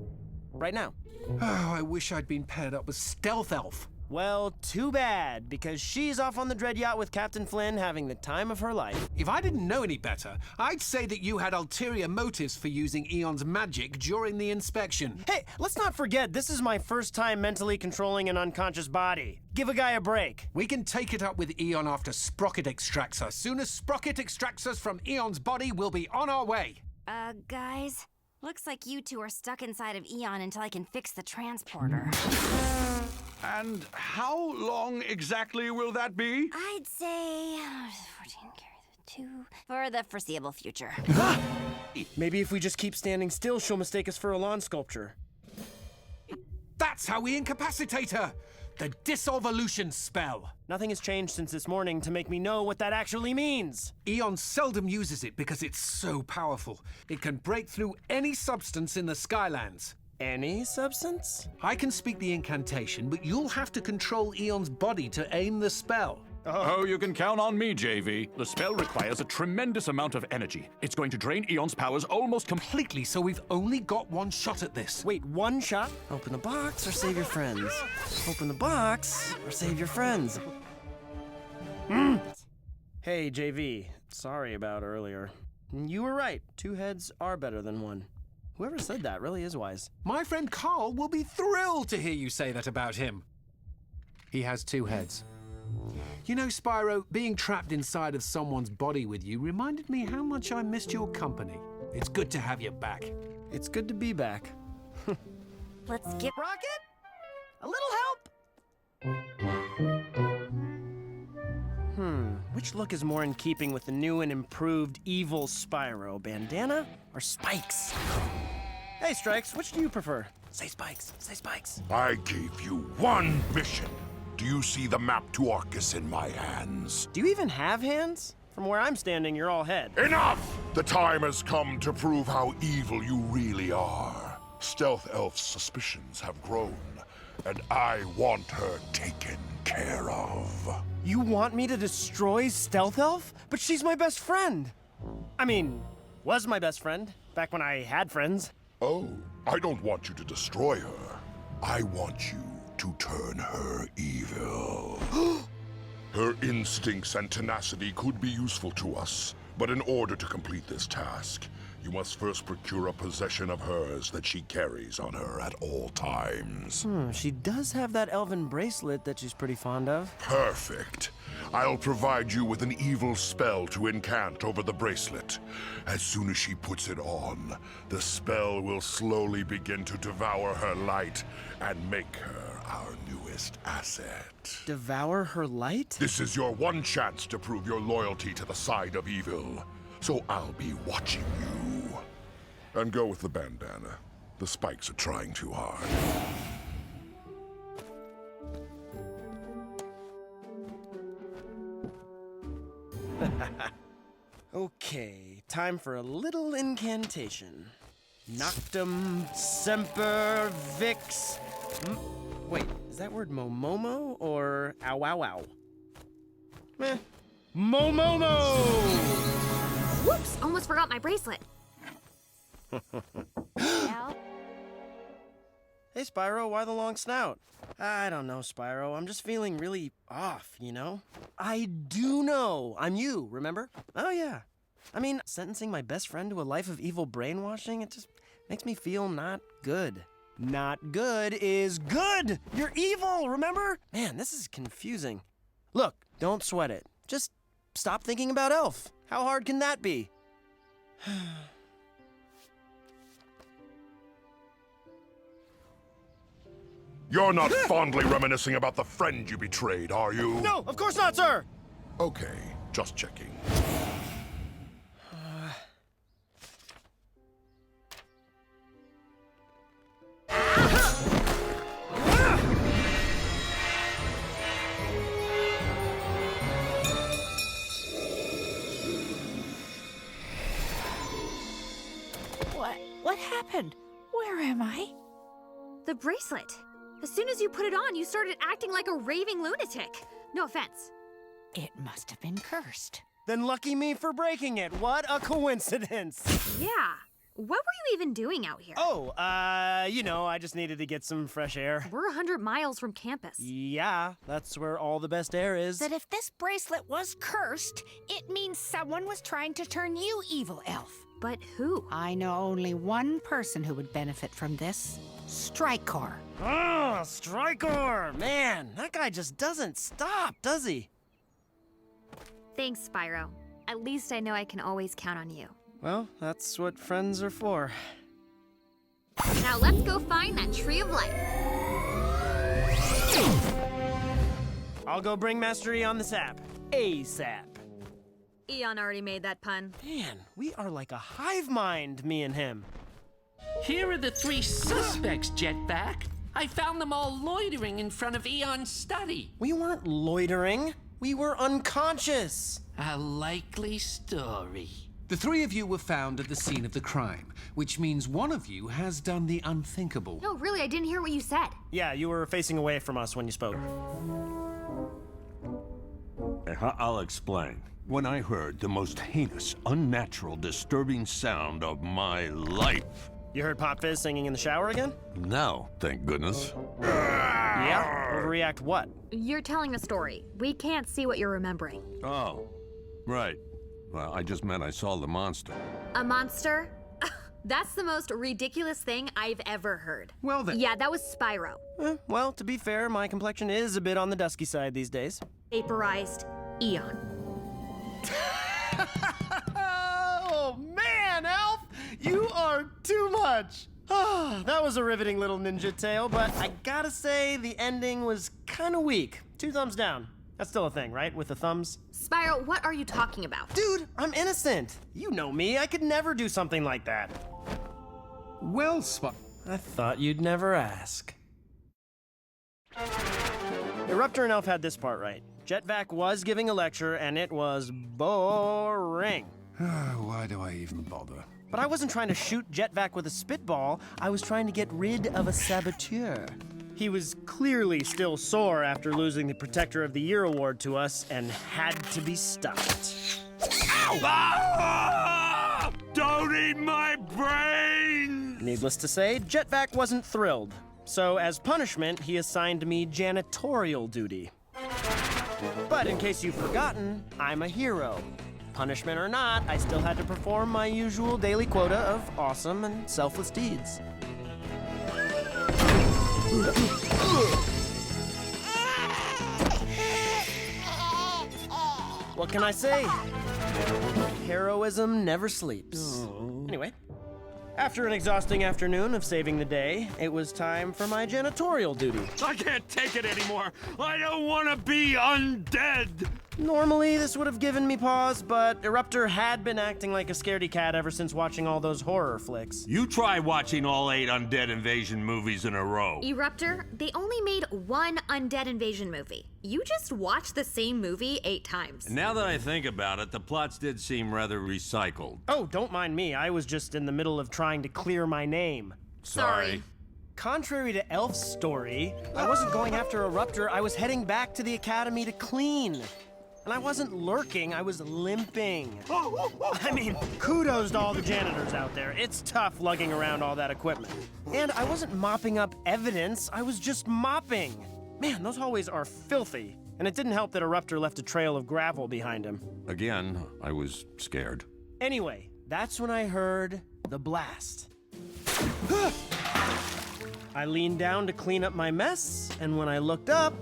Right now. Oh, I wish I'd been paired up with Stealth Elf. Well, too bad, because she's off on the Dread Yacht with Captain Flynn having the time of her life. If I didn't know any better, I'd say that you had ulterior motives for using Eon's magic during the inspection. Hey, let's not forget, this is my first time mentally controlling an unconscious body. Give a guy a break. We can take it up with Eon after Sprocket extracts us. Soon as Sprocket extracts us from Eon's body, we'll be on our way. Guys, looks like you two are stuck inside of Eon until I can fix the transporter. And how long exactly will that be? I'd say 14 carry 2 for the foreseeable future. Maybe if we just keep standing still, she'll mistake us for a lawn sculpture. That's how we incapacitate her! The dissolvolution spell. Nothing has changed since this morning to make me know what that actually means. Eon seldom uses it because it's so powerful. It can break through any substance in the Skylands. Any substance? I can speak the incantation, but you'll have to control Eon's body to aim the spell. Oh, you can count on me, JV. The spell requires a tremendous amount of energy. It's going to drain Eon's powers almost completely, so we've only got 1 shot at this. Wait, 1 shot? Open the box or save your friends? Open the box or save your friends? Hey, JV. Sorry about earlier. You were right. 2 heads are better than 1. Whoever said that really is wise. My friend Carl will be thrilled to hear you say that about him. He has 2 heads. You know, Spyro, being trapped inside of someone's body with you reminded me how much I missed your company. It's good to have you back. It's good to be back. Let's get Rocket? A little help? Which look is more in keeping with the new and improved evil Spyro? Bandana or spikes? Hey, Strikes, which do you prefer? Say spikes, say spikes. I gave you 1 mission. Do you see the map to Arcus in my hands? Do you even have hands? From where I'm standing, you're all head. Enough! The time has come to prove how evil you really are. Stealth Elf's suspicions have grown, and I want her taken care of. You want me to destroy Stealth Elf? But she's my best friend. I mean, was my best friend, back when I had friends. Oh, I don't want you to destroy her. I want you to turn her evil. Her instincts and tenacity could be useful to us, but in order to complete this task, you must first procure a possession of hers that she carries on her at all times. She does have that elven bracelet that she's pretty fond of. Perfect. I'll provide you with an evil spell to incant over the bracelet. As soon as she puts it on, the spell will slowly begin to devour her light and make her our newest asset. Devour her light? This is your 1 chance to prove your loyalty to the side of evil. So I'll be watching you. And go with the bandana. The spikes are trying too hard. Okay, time for a little incantation. Noctum semper vix. Wait, is that word momomo or ow wow wow? Meh. Momomo! Whoops! Almost forgot my bracelet. Hey, Spyro, why the long snout? I don't know, Spyro. I'm just feeling really off, you know? I do know. I'm you, remember? Oh, yeah. I mean, sentencing my best friend to a life of evil brainwashing, it just makes me feel not good. Not good is good! You're evil, remember? Man, this is confusing. Look, don't sweat it. Just stop thinking about Elf. How hard can that be? You're not fondly reminiscing about the friend you betrayed, are you? No, of course not, sir! Okay, just checking. What happened? Where am I? The bracelet. As soon as you put it on, you started acting like a raving lunatic. No offense. It must have been cursed. Then lucky me for breaking it. What a coincidence. Yeah. What were you even doing out here? Oh, you know, I just needed to get some fresh air. We're 100 miles from campus. Yeah, that's where all the best air is. That if this bracelet was cursed, it means someone was trying to turn you evil, Elf. But who? I know only one person who would benefit from this. Strykor. Oh, Strykor! Man, that guy just doesn't stop, does he? Thanks, Spyro. At least I know I can always count on you. Well, that's what friends are for. Now let's go find that tree of life. I'll go bring Mastery on the sap. ASAP. Eon already made that pun. Man, we are like a hive mind, me and him. Here are the 3 suspects, Jetback. I found them all loitering in front of Eon's study. We weren't loitering. We were unconscious. A likely story. The 3 of you were found at the scene of the crime, which means one of you has done the unthinkable. No, really, I didn't hear what you said. Yeah, you were facing away from us when you spoke. I'll explain. When I heard the most heinous, unnatural, disturbing sound of my life. You heard Pop Fizz singing in the shower again? No, thank goodness. Yeah? Overreact what? You're telling a story. We can't see what you're remembering. Oh, right. Well, I just meant I saw the monster. A monster? That's the most ridiculous thing I've ever heard. Well then. Yeah, that was Spyro. Well, to be fair, my complexion is a bit on the dusky side these days. Vaporized Eon. Oh, man, Elf! You are too much! That was a riveting little ninja tale, but I gotta say, the ending was kinda weak. 2 thumbs down. That's still a thing, right? With the thumbs? Spyro, what are you talking about? Dude, I'm innocent. You know me. I could never do something like that. Well, I thought you'd never ask. Eruptor and Elf had this part right. Jetvac was giving a lecture, and it was boring. Why do I even bother? But I wasn't trying to shoot Jetvac with a spitball. I was trying to get rid of a saboteur. He was clearly still sore after losing the Protector of the Year award to us and had to be stopped. Ow! Ah! Don't eat my brain! Needless to say, Jetvac wasn't thrilled. So as punishment, he assigned me janitorial duty. But in case you've forgotten, I'm a hero. Punishment or not, I still had to perform my usual daily quota of awesome and selfless deeds. What can I say? Heroism never sleeps. Anyway, after an exhausting afternoon of saving the day, it was time for my janitorial duty. I can't take it anymore. I don't want to be undead. Normally, this would have given me pause, but Eruptor had been acting like a scaredy cat ever since watching all those horror flicks. You try watching all 8 Undead Invasion movies in a row. Eruptor, they only made one Undead Invasion movie. You just watched the same movie 8 times. Now that I think about it, the plots did seem rather recycled. Oh, don't mind me. I was just in the middle of trying to clear my name. Sorry. Contrary to Elf's story, I wasn't going after Eruptor. I was heading back to the academy to clean. And I wasn't lurking, I was limping. I mean, kudos to all the janitors out there. It's tough lugging around all that equipment. And I wasn't mopping up evidence, I was just mopping. Man, those hallways are filthy. And it didn't help that Eruptor left a trail of gravel behind him. Again, I was scared. Anyway, that's when I heard the blast. I leaned down to clean up my mess, and when I looked up...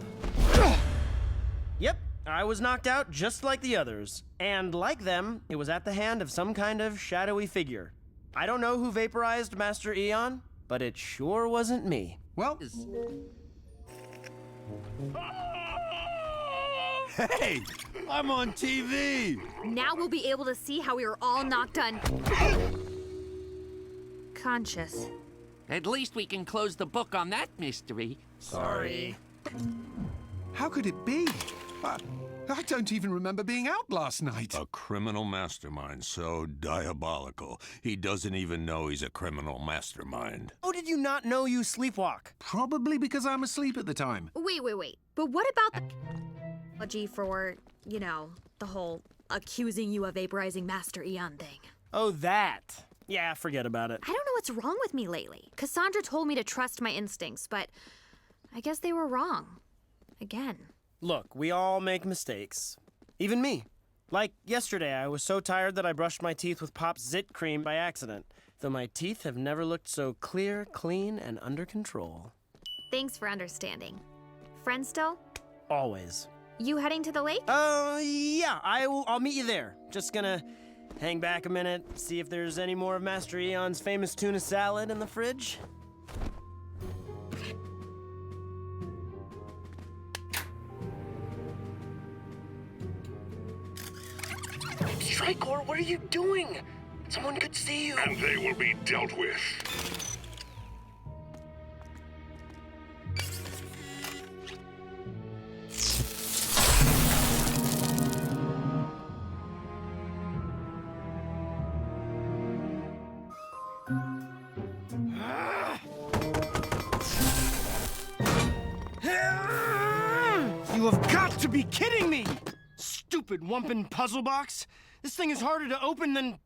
Yep, I was knocked out just like the others. And like them, it was at the hand of some kind of shadowy figure. I don't know who vaporized Master Eon, but it sure wasn't me. Well... Hey! I'm on TV! Now we'll be able to see how we were all knocked unconscious. At least we can close the book on that mystery. Sorry. How could it be? I don't even remember being out last night. A criminal mastermind so diabolical, he doesn't even know he's a criminal mastermind. How did you not know you sleepwalk? Probably because I'm asleep at the time. Wait. But what about the apology for, you know, the whole accusing you of vaporizing Master Eon thing? Oh, that. Yeah, forget about it. I don't know what's wrong with me lately. Cassandra told me to trust my instincts, but I guess they were wrong. Again. Look, we all make mistakes. Even me. Like yesterday, I was so tired that I brushed my teeth with Pop's Zit cream by accident. Though my teeth have never looked so clear, clean, and under control. Thanks for understanding. Friends still? Always. You heading to the lake? Yeah, I'll meet you there. Just gonna hang back a minute, see if there's any more of Master Eon's famous tuna salad in the fridge. Strikor, what are you doing? Someone could see you. And they will be dealt with. You have got to be kidding me! Stupid Wumpin' puzzle box. This thing is harder to open than...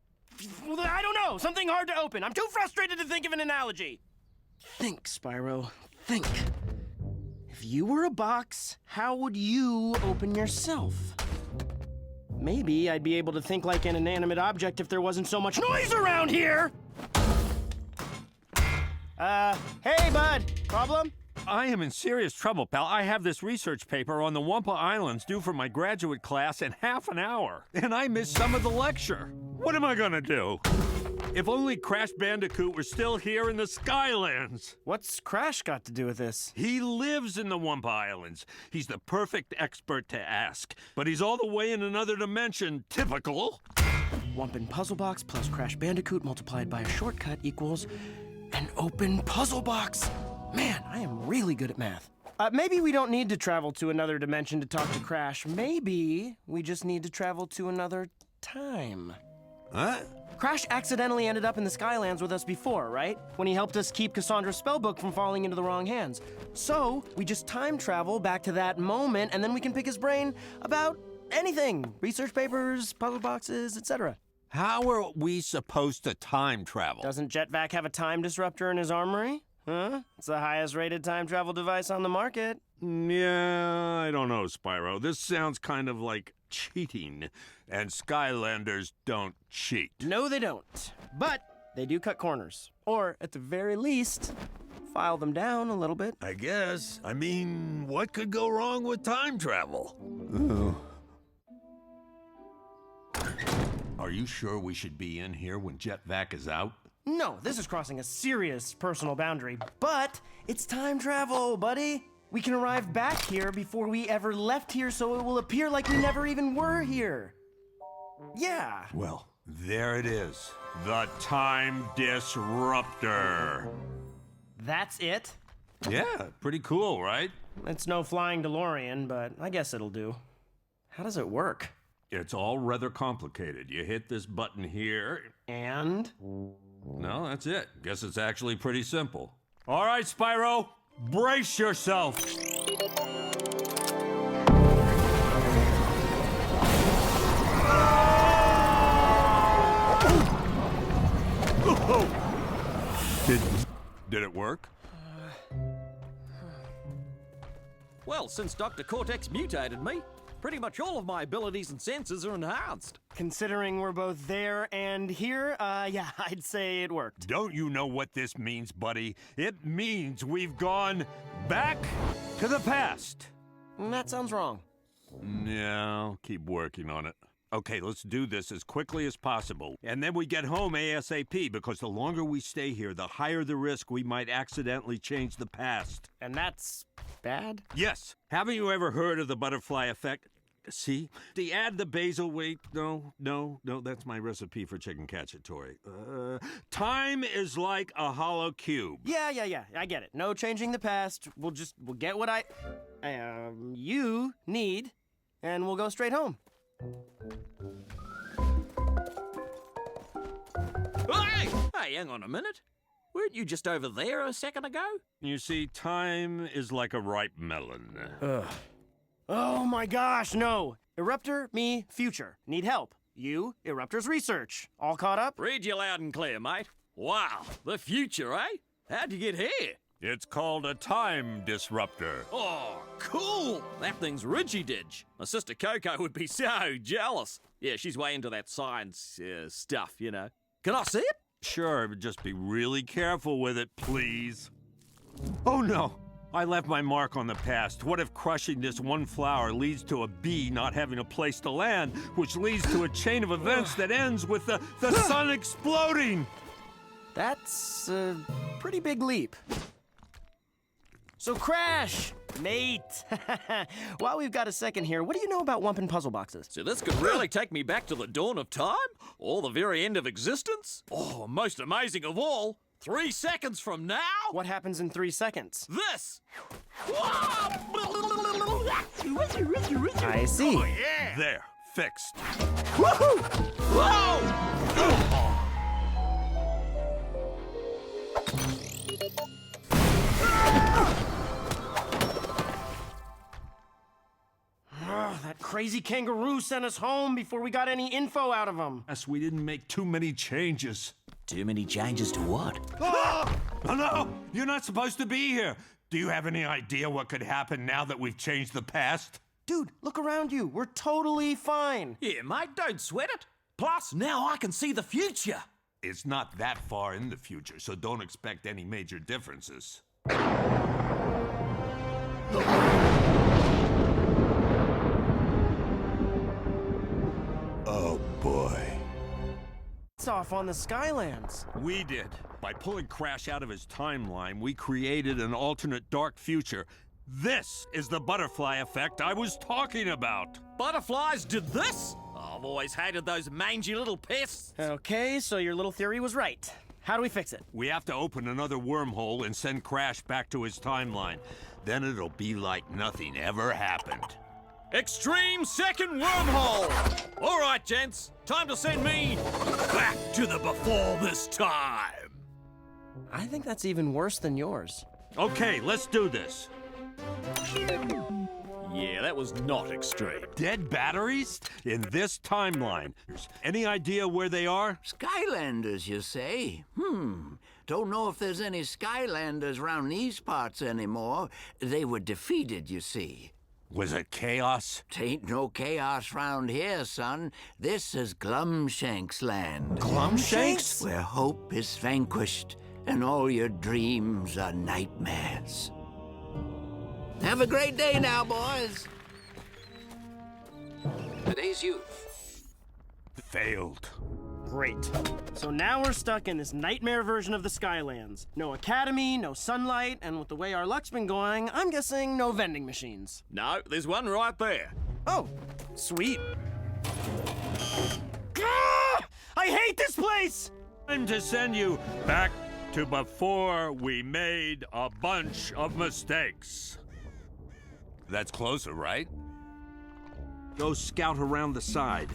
well, I don't know. Something hard to open. I'm too frustrated to think of an analogy. Think, Spyro. Think. If you were a box, how would you open yourself? Maybe I'd be able to think like an inanimate object if there wasn't so much noise around here! Hey, bud. Problem? I am in serious trouble, pal. I have this research paper on the Wampa Islands due for my graduate class in half an hour, and I missed some of the lecture. What am I gonna do? If only Crash Bandicoot were still here in the Skylands. What's Crash got to do with this? He lives in the Wampa Islands. He's the perfect expert to ask, but he's all the way in another dimension. Typical. Wumpin' puzzle box plus Crash Bandicoot multiplied by a shortcut equals an open puzzle box. Man, I am really good at math. Maybe we don't need to travel to another dimension to talk to Crash. Maybe we just need to travel to another time. Huh? Crash accidentally ended up in the Skylands with us before, right? When he helped us keep Cassandra's spellbook from falling into the wrong hands. So, we just time travel back to that moment, and then we can pick his brain about anything. Research papers, puzzle boxes, etc. How are we supposed to time travel? Doesn't Jetvac have a time disruptor in his armory? Huh? It's the highest rated time travel device on the market. Yeah, I don't know, Spyro. This sounds kind of like cheating, and Skylanders don't cheat. No, they don't. But they do cut corners. Or, at the very least, file them down a little bit. I guess. I mean, what could go wrong with time travel? Are you sure we should be in here when Jetvac is out? No, this is crossing a serious personal boundary, but it's time travel, buddy. We can arrive back here before we ever left here, so it will appear like we never even were here. Yeah. Well, there it is. The Time Disruptor. That's it? Yeah, pretty cool, right? It's no flying DeLorean, but I guess it'll do. How does it work? It's all rather complicated. You hit this button here. And? No, that's it. Guess it's actually pretty simple. All right, Spyro, brace yourself. Did it work? Well, since Dr. Cortex mutated me, pretty much all of my abilities and senses are enhanced. Considering we're both there and here, yeah, I'd say it worked. Don't you know what this means, buddy? It means we've gone back to the past. That sounds wrong. No, keep working on it. Okay, let's do this as quickly as possible. And then we get home ASAP, because the longer we stay here, the higher the risk we might accidentally change the past. And that's bad? Yes. Haven't you ever heard of the butterfly effect? See? To add the basil, wait, no, that's my recipe for chicken cacciatore. Time is like a hollow cube. Yeah, I get it. No changing the past. We'll get what you need, and we'll go straight home. Hey, hang on a minute. Weren't you just over there a second ago? You see, time is like a ripe melon. Ugh. Oh my gosh, no. Eruptor, me, future. Need help. You, Eruptor's research. All caught up? Read you loud and clear, mate. Wow, the future, eh? How'd you get here? It's called a time disruptor. Oh, cool! That thing's ridgy-didge. My sister Coco would be so jealous. Yeah, she's way into that science stuff, you know. Can I see it? Sure, but just be really careful with it, please. Oh no! I left my mark on the past. What if crushing this one flower leads to a bee not having a place to land, which leads to a chain of events that ends with the sun exploding? That's a pretty big leap. So Crash, mate, while we've got a second here, what do you know about Wumpin' puzzle boxes? So this could really take me back to the dawn of time? Or the very end of existence? Oh, most amazing of all, 3 seconds from now? What happens in 3 seconds? This! I see. Oh, yeah. There, fixed. Woohoo! Whoa! That crazy kangaroo sent us home before we got any info out of him. Yes, we didn't make too many changes. Too many changes to what? Oh, no! You're not supposed to be here! Do you have any idea what could happen now that we've changed the past? Dude, look around you. We're totally fine. Yeah, mate, don't sweat it. Plus, now I can see the future. It's not that far in the future, so don't expect any major differences. Oh boy. It's off on the Skylands. We did. By pulling Crash out of his timeline, we created an alternate dark future. This is the butterfly effect I was talking about. Butterflies did this? I've always hated those mangy little pests. Okay, so your little theory was right. How do we fix it? We have to open another wormhole and send Crash back to his timeline. Then it'll be like nothing ever happened. Extreme second wormhole! All right, gents, time to send me back to the before this time. I think that's even worse than yours. Okay, let's do this. Yeah, that was not extreme. Dead batteries? In this timeline. Any idea where they are? Skylanders, you say? Don't know if there's any Skylanders around these parts anymore. They were defeated, you see. Was it chaos? Tain't no chaos round here, son. This is Glumshank's land. Glumshank's? Where hope is vanquished and all your dreams are nightmares. Have a great day now, boys. Today's youth. Failed. Great. So now we're stuck in this nightmare version of the Skylands. No academy, no sunlight, and with the way our luck's been going, I'm guessing no vending machines. No, there's one right there. Oh, sweet. Ah! I hate this place! Time to send you back to before we made a bunch of mistakes. That's closer, right? Go scout around the side.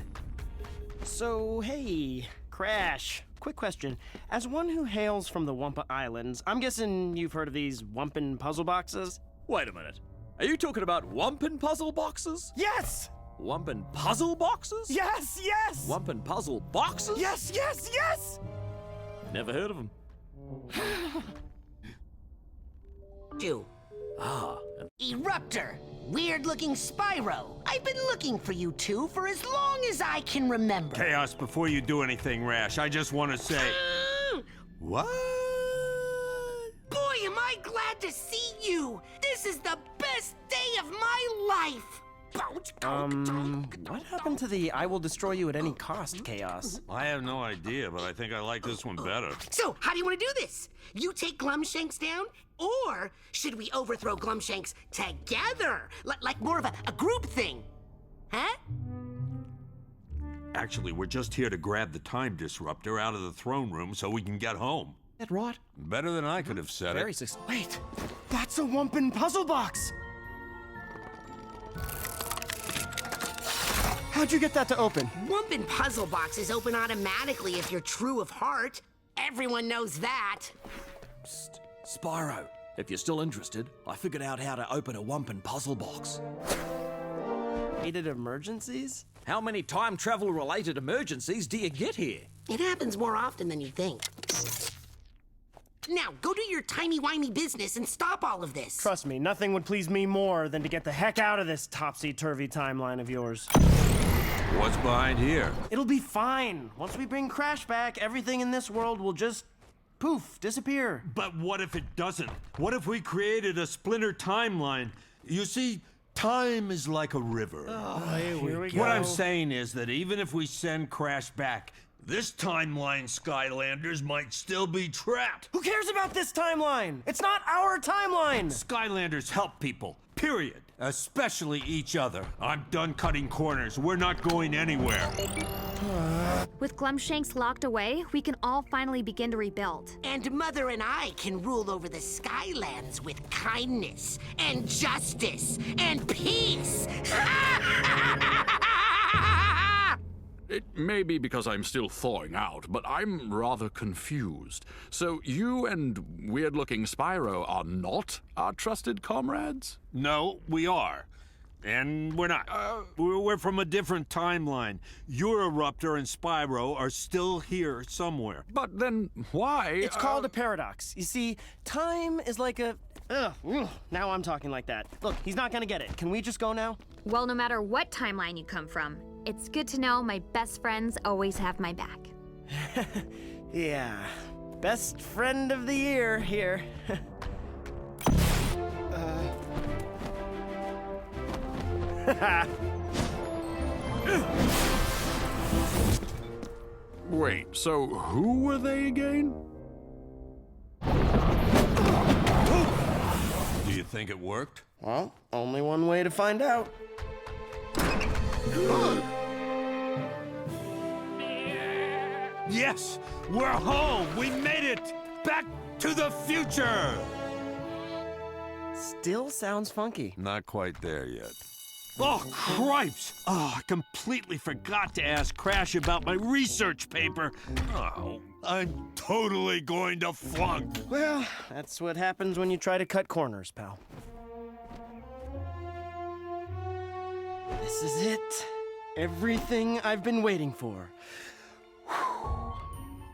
So, hey, Crash. Quick question. As one who hails from the Wumpa Islands, I'm guessing you've heard of these Wumpin' puzzle boxes? Wait a minute. Are you talking about Wumpin' puzzle boxes? Yes! Wumpin' puzzle boxes? Yes, yes! Wumpin' puzzle boxes? Yes, yes, yes! Never heard of them. You. Ah. Eruptor. Weird-looking Spyro. I've been looking for you two for as long as I can remember. Chaos, before you do anything rash, I just want to say... What? Boy, am I glad to see you! This is the best day of my life! What happened to the I will destroy you at any cost, Chaos? I have no idea, but I think I like this one better. So, how do you want to do this? You take Glumshanks down? Or should we overthrow Glumshanks together? Like more of a group thing? Huh? Actually, we're just here to grab the time disruptor out of the throne room so we can get home. That right? Better than I could have said Very it. Wait, that's a Wumpin' puzzle box! How'd you get that to open? Wumpin' puzzle boxes open automatically if you're true of heart. Everyone knows that. Psst. Spyro, if you're still interested, I figured out how to open a Wumpin' puzzle box. Hated emergencies? How many time travel-related emergencies do you get here? It happens more often than you think. Now, go do your timey-wimey business and stop all of this. Trust me, nothing would please me more than to get the heck out of this topsy-turvy timeline of yours. What's behind here? It'll be fine. Once we bring Crash back, everything in this world will just poof, disappear. But what if it doesn't? What if we created a splinter timeline? You see, time is like a river. Here we go. What I'm saying is that even if we send Crash back, this timeline Skylanders might still be trapped. Who cares about this timeline? It's not our timeline! Skylanders help people, period. Especially each other. I'm done cutting corners. We're not going anywhere. With Glumshanks locked away, we can all finally begin to rebuild. And Mother and I can rule over the Skylands with kindness and justice and peace. It may be because I'm still thawing out, but I'm rather confused. So you and weird-looking Spyro are not our trusted comrades? No, we are. And we're not. We're from a different timeline. Your Eruptor and Spyro are still here somewhere. But then why? It's called a paradox. You see, time is like a... now I'm talking like that. Look, he's not gonna get it. Can we just go now? Well, no matter what timeline you come from, it's good to know my best friends always have my back. Yeah. Best friend of the year here. Wait, so who were they again? Do you think it worked? Well, only one way to find out. Yes! We're home! We made it! Back to the future! Still sounds funky. Not quite there yet. Oh, cripes! Oh, I completely forgot to ask Crash about my research paper. Oh, I'm totally going to flunk. Well, that's what happens when you try to cut corners, pal. This is it. Everything I've been waiting for.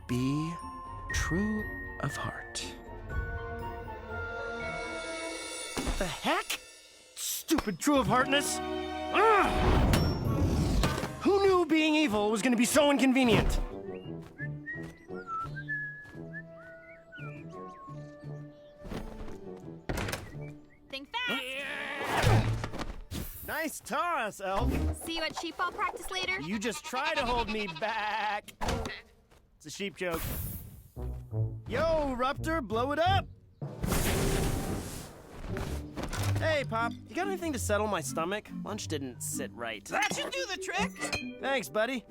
Be true of heart. What the heck? Stupid true of heartness. Ugh! Who knew being evil was going to be so inconvenient? Think fast. Nice toss, Elf. See you at sheepball practice later? You just try to hold me back. It's a sheep joke. Yo, Ruptor, blow it up. Hey, Pop, you got anything to settle my stomach? Lunch didn't sit right. That should do the trick. Thanks, buddy.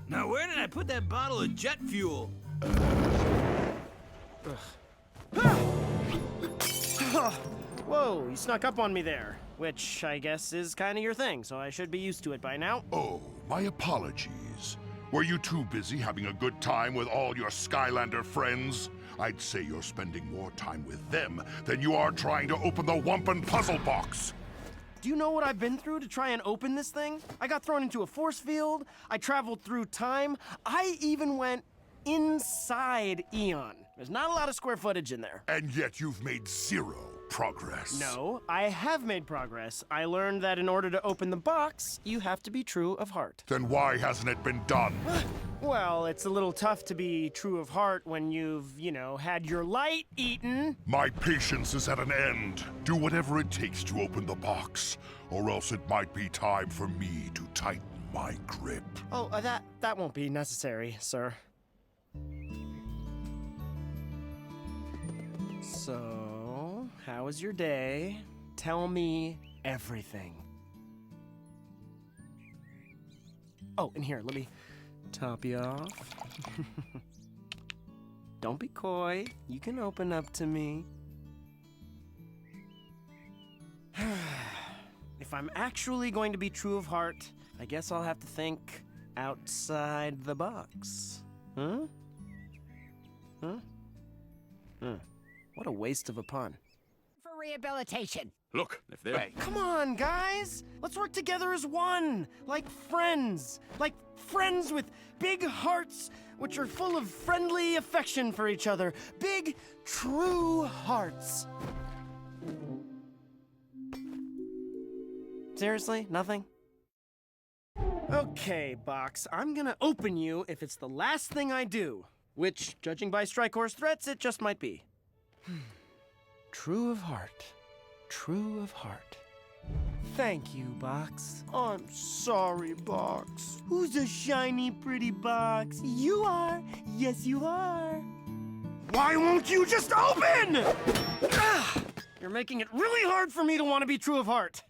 Now, where did I put that bottle of jet fuel? Whoa, you snuck up on me there. Which I guess is kind of your thing, so I should be used to it by now. Oh, my apologies. Were you too busy having a good time with all your Skylander friends? I'd say you're spending more time with them than you are trying to open the Wumpin' puzzle box. Do you know what I've been through to try and open this thing? I got thrown into a force field, I traveled through time, I even went inside Eon. There's not a lot of square footage in there. And yet you've made zero progress. No, I have made progress. I learned that in order to open the box, you have to be true of heart. Then why hasn't it been done? Well, it's a little tough to be true of heart when you've, had your light eaten. My patience is at an end. Do whatever it takes to open the box, or else it might be time for me to tighten my grip. Oh, that won't be necessary, sir. So, how was your day? Tell me everything. Oh, and here, let me top you off. Don't be coy. You can open up to me. If I'm actually going to be true of heart, I guess I'll have to think outside the box. Huh? What a waste of a pun. For rehabilitation. Look, if they're... Hey, come on, guys! Let's work together as one! Like friends! Like friends with big hearts, which are full of friendly affection for each other. Big, true hearts. Seriously? Nothing? Okay, Box, I'm gonna open you if it's the last thing I do. Which, judging by Strykor's threats, it just might be. True of heart. True of heart. Thank you, Box. I'm sorry, Box. Who's a shiny, pretty Box? You are. Yes, you are. Why won't you just open? You're making it really hard for me to want to be true of heart.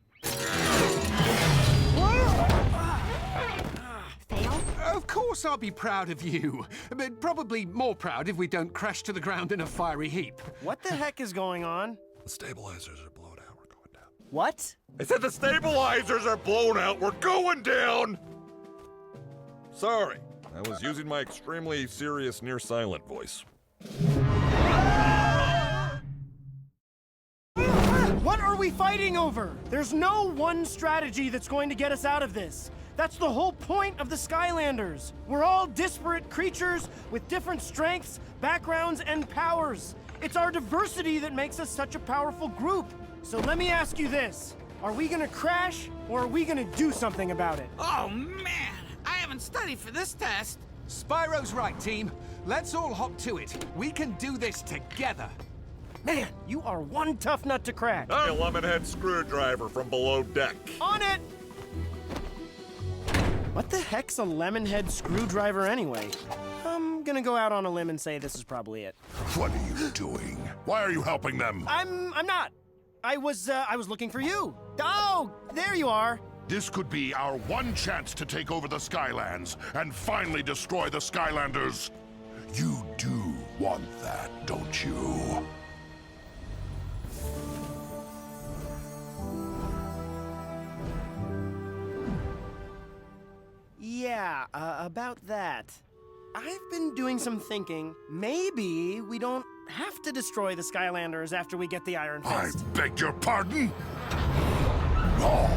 Of course I'll be proud of you, but probably more proud if we don't crash to the ground in a fiery heap. What the heck is going on? The stabilizers are blown out. We're going down. What? I said the stabilizers are blown out. We're going down. Sorry. I was using my extremely serious near-silent voice. What are we fighting over? There's no one strategy that's going to get us out of this. That's the whole point of the Skylanders. We're all disparate creatures with different strengths, backgrounds, and powers. It's our diversity that makes us such a powerful group. So let me ask you this. Are we gonna crash, or are we gonna do something about it? Oh, man! I haven't studied for this test. Spyro's right, team. Let's all hop to it. We can do this together. Man, you are one tough nut to crack. A lemonhead screwdriver from below deck. On it! What the heck's a lemonhead screwdriver anyway? I'm gonna go out on a limb and say this is probably it. What are you doing? Why are you helping them? I'm not. I was looking for you. Oh, there you are. This could be our one chance to take over the Skylands and finally destroy the Skylanders. You do want that, don't you? Yeah, about that. I've been doing some thinking. Maybe we don't have to destroy the Skylanders after we get the Iron Fist. I beg your pardon? No.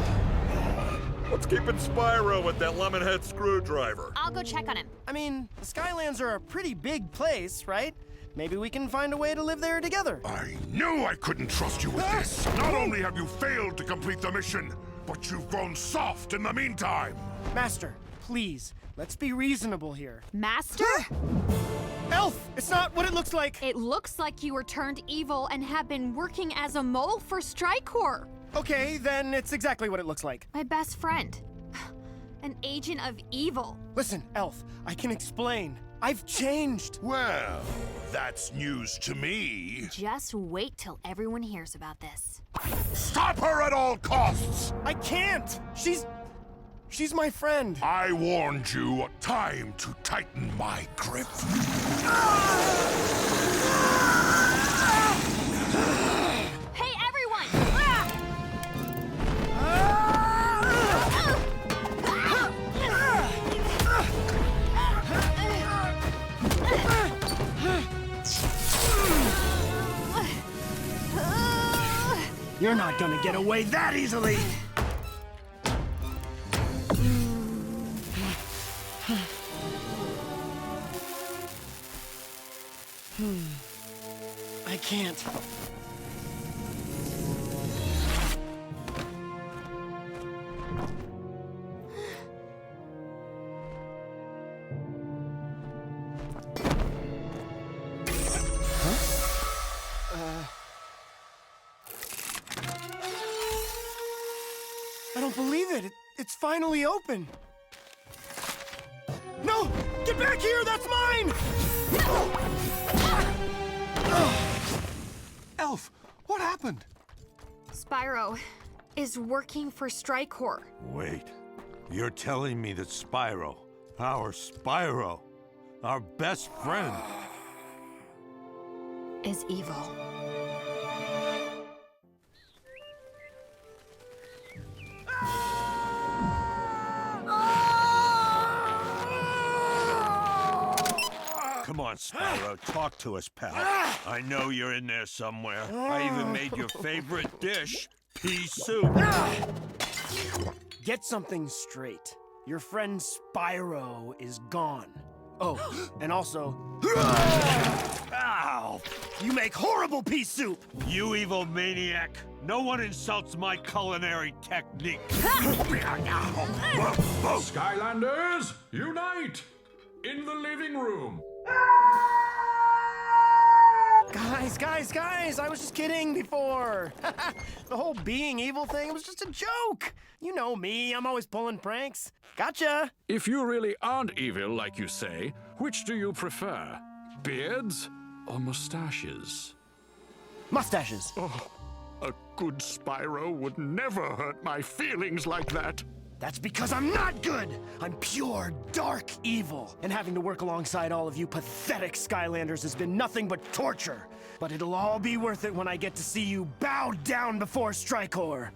What's keeping Spyro with that lemonhead screwdriver? I'll go check on him. I mean, the Skylands are a pretty big place, right? Maybe we can find a way to live there together. I knew I couldn't trust you with this. Not only have you failed to complete the mission, but you've grown soft in the meantime. Master, please, let's be reasonable here. Master? Elf, it's not what it looks like. It looks like you were turned evil and have been working as a mole for Strykor. Okay, then it's exactly what it looks like. My best friend. An agent of evil. Listen, Elf, I can explain. I've changed. Well, that's news to me. Just wait till everyone hears about this. Stop her at all costs! I can't! She's my friend. I warned you. Time to tighten my grip. Hey, everyone! You're not gonna get away that easily! I can't. I don't believe it. It's finally open. No! Get back here! That's mine! Elf, what happened? Spyro is working for Strikehorror. Wait, you're telling me that Spyro, our best friend, Is evil. Come on, Spyro, talk to us, pal. I know you're in there somewhere. I even made your favorite dish, pea soup. Get something straight. Your friend Spyro is gone. Oh, and also... Ow! You make horrible pea soup! You evil maniac! No one insults my culinary technique. Skylanders, unite! In the living room. Guys, I was just kidding before. The whole being evil thing was just a joke. You know me, I'm always pulling pranks. Gotcha. If you really aren't evil, like you say, which do you prefer? Beards or mustaches? Mustaches. Oh, a good Spyro would never hurt my feelings like that. That's because I'm not good! I'm pure, dark evil. And having to work alongside all of you pathetic Skylanders has been nothing but torture. But it'll all be worth it when I get to see you bow down before Strikehorror.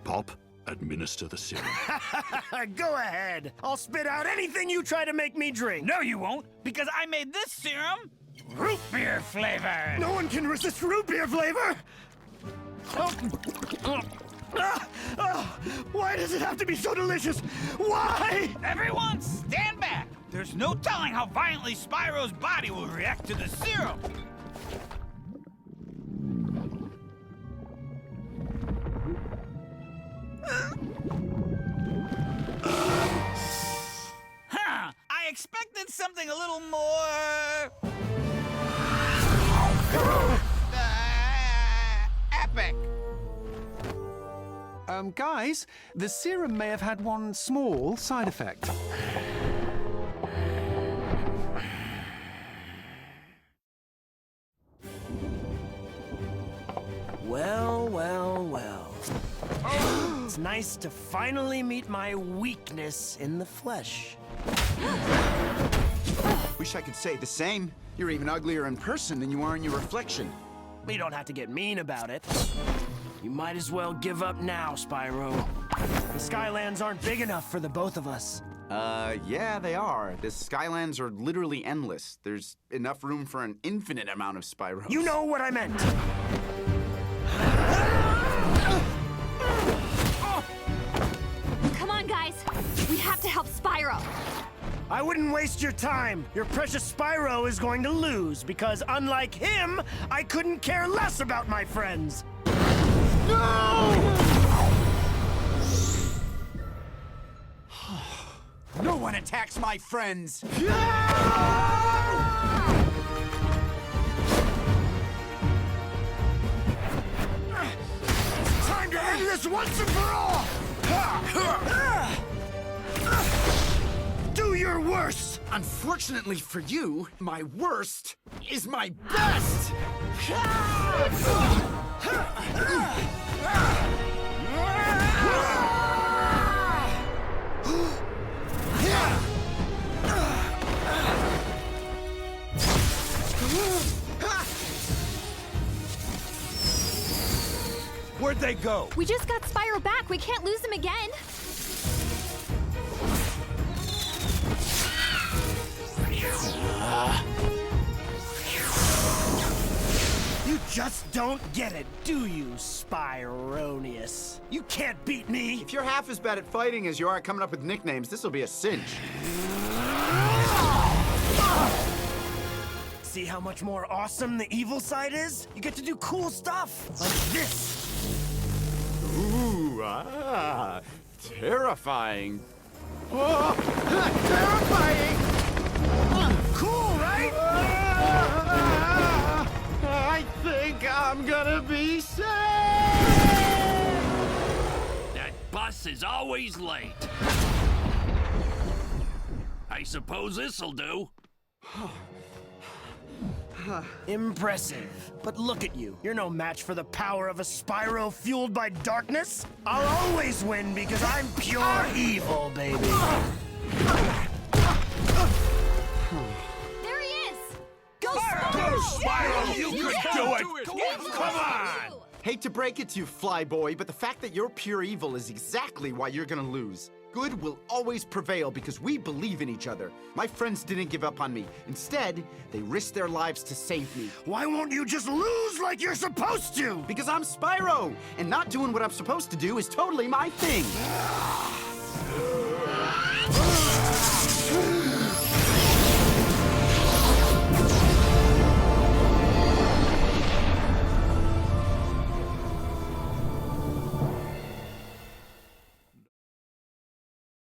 Pop, administer the serum. Go ahead. I'll spit out anything you try to make me drink. No, you won't, because I made this serum root beer flavored. No one can resist root beer flavor! Why does it have to be so delicious? Why? Everyone, stand back. There's no telling how violently Spyro's body will react to the serum. Huh, I expected something a little more... epic. Guys, the serum may have had one small side effect. Well. It's nice to finally meet my weakness in the flesh. Wish I could say the same. You're even uglier in person than you are in your reflection. You don't have to get mean about it. You might as well give up now, Spyro. The Skylands aren't big enough for the both of us. Yeah, they are. The Skylands are literally endless. There's enough room for an infinite amount of Spyros. You know what I meant! Come on, guys. We have to help Spyro. I wouldn't waste your time. Your precious Spyro is going to lose because, unlike him, I couldn't care less about my friends. No! No one attacks my friends! It's time this once and for all! Do your worst! Unfortunately for you, my worst is my best! Where'd they go? We just got Spyro back. We can't lose him again. You just don't get it, do you, Spyronius? You can't beat me! If you're half as bad at fighting as you are at coming up with nicknames, this will be a cinch. See how much more awesome the evil side is? You get to do cool stuff, like this! Ooh, terrifying. Oh, terrifying! Cool, right? I think I'm gonna be saved! That bus is always late. I suppose this'll do. Impressive. But look at you. You're no match for the power of a Spyro fueled by darkness. I'll always win because I'm pure evil, baby. There he is! Go, Spyro! Go, Spyro! You could do it! Come on! Hate to break it to you, Flyboy, but the fact that you're pure evil is exactly why you're gonna lose. Good will always prevail because we believe in each other. My friends didn't give up on me. Instead, they risked their lives to save me. Why won't you just lose like you're supposed to? Because I'm Spyro, and not doing what I'm supposed to do is totally my thing.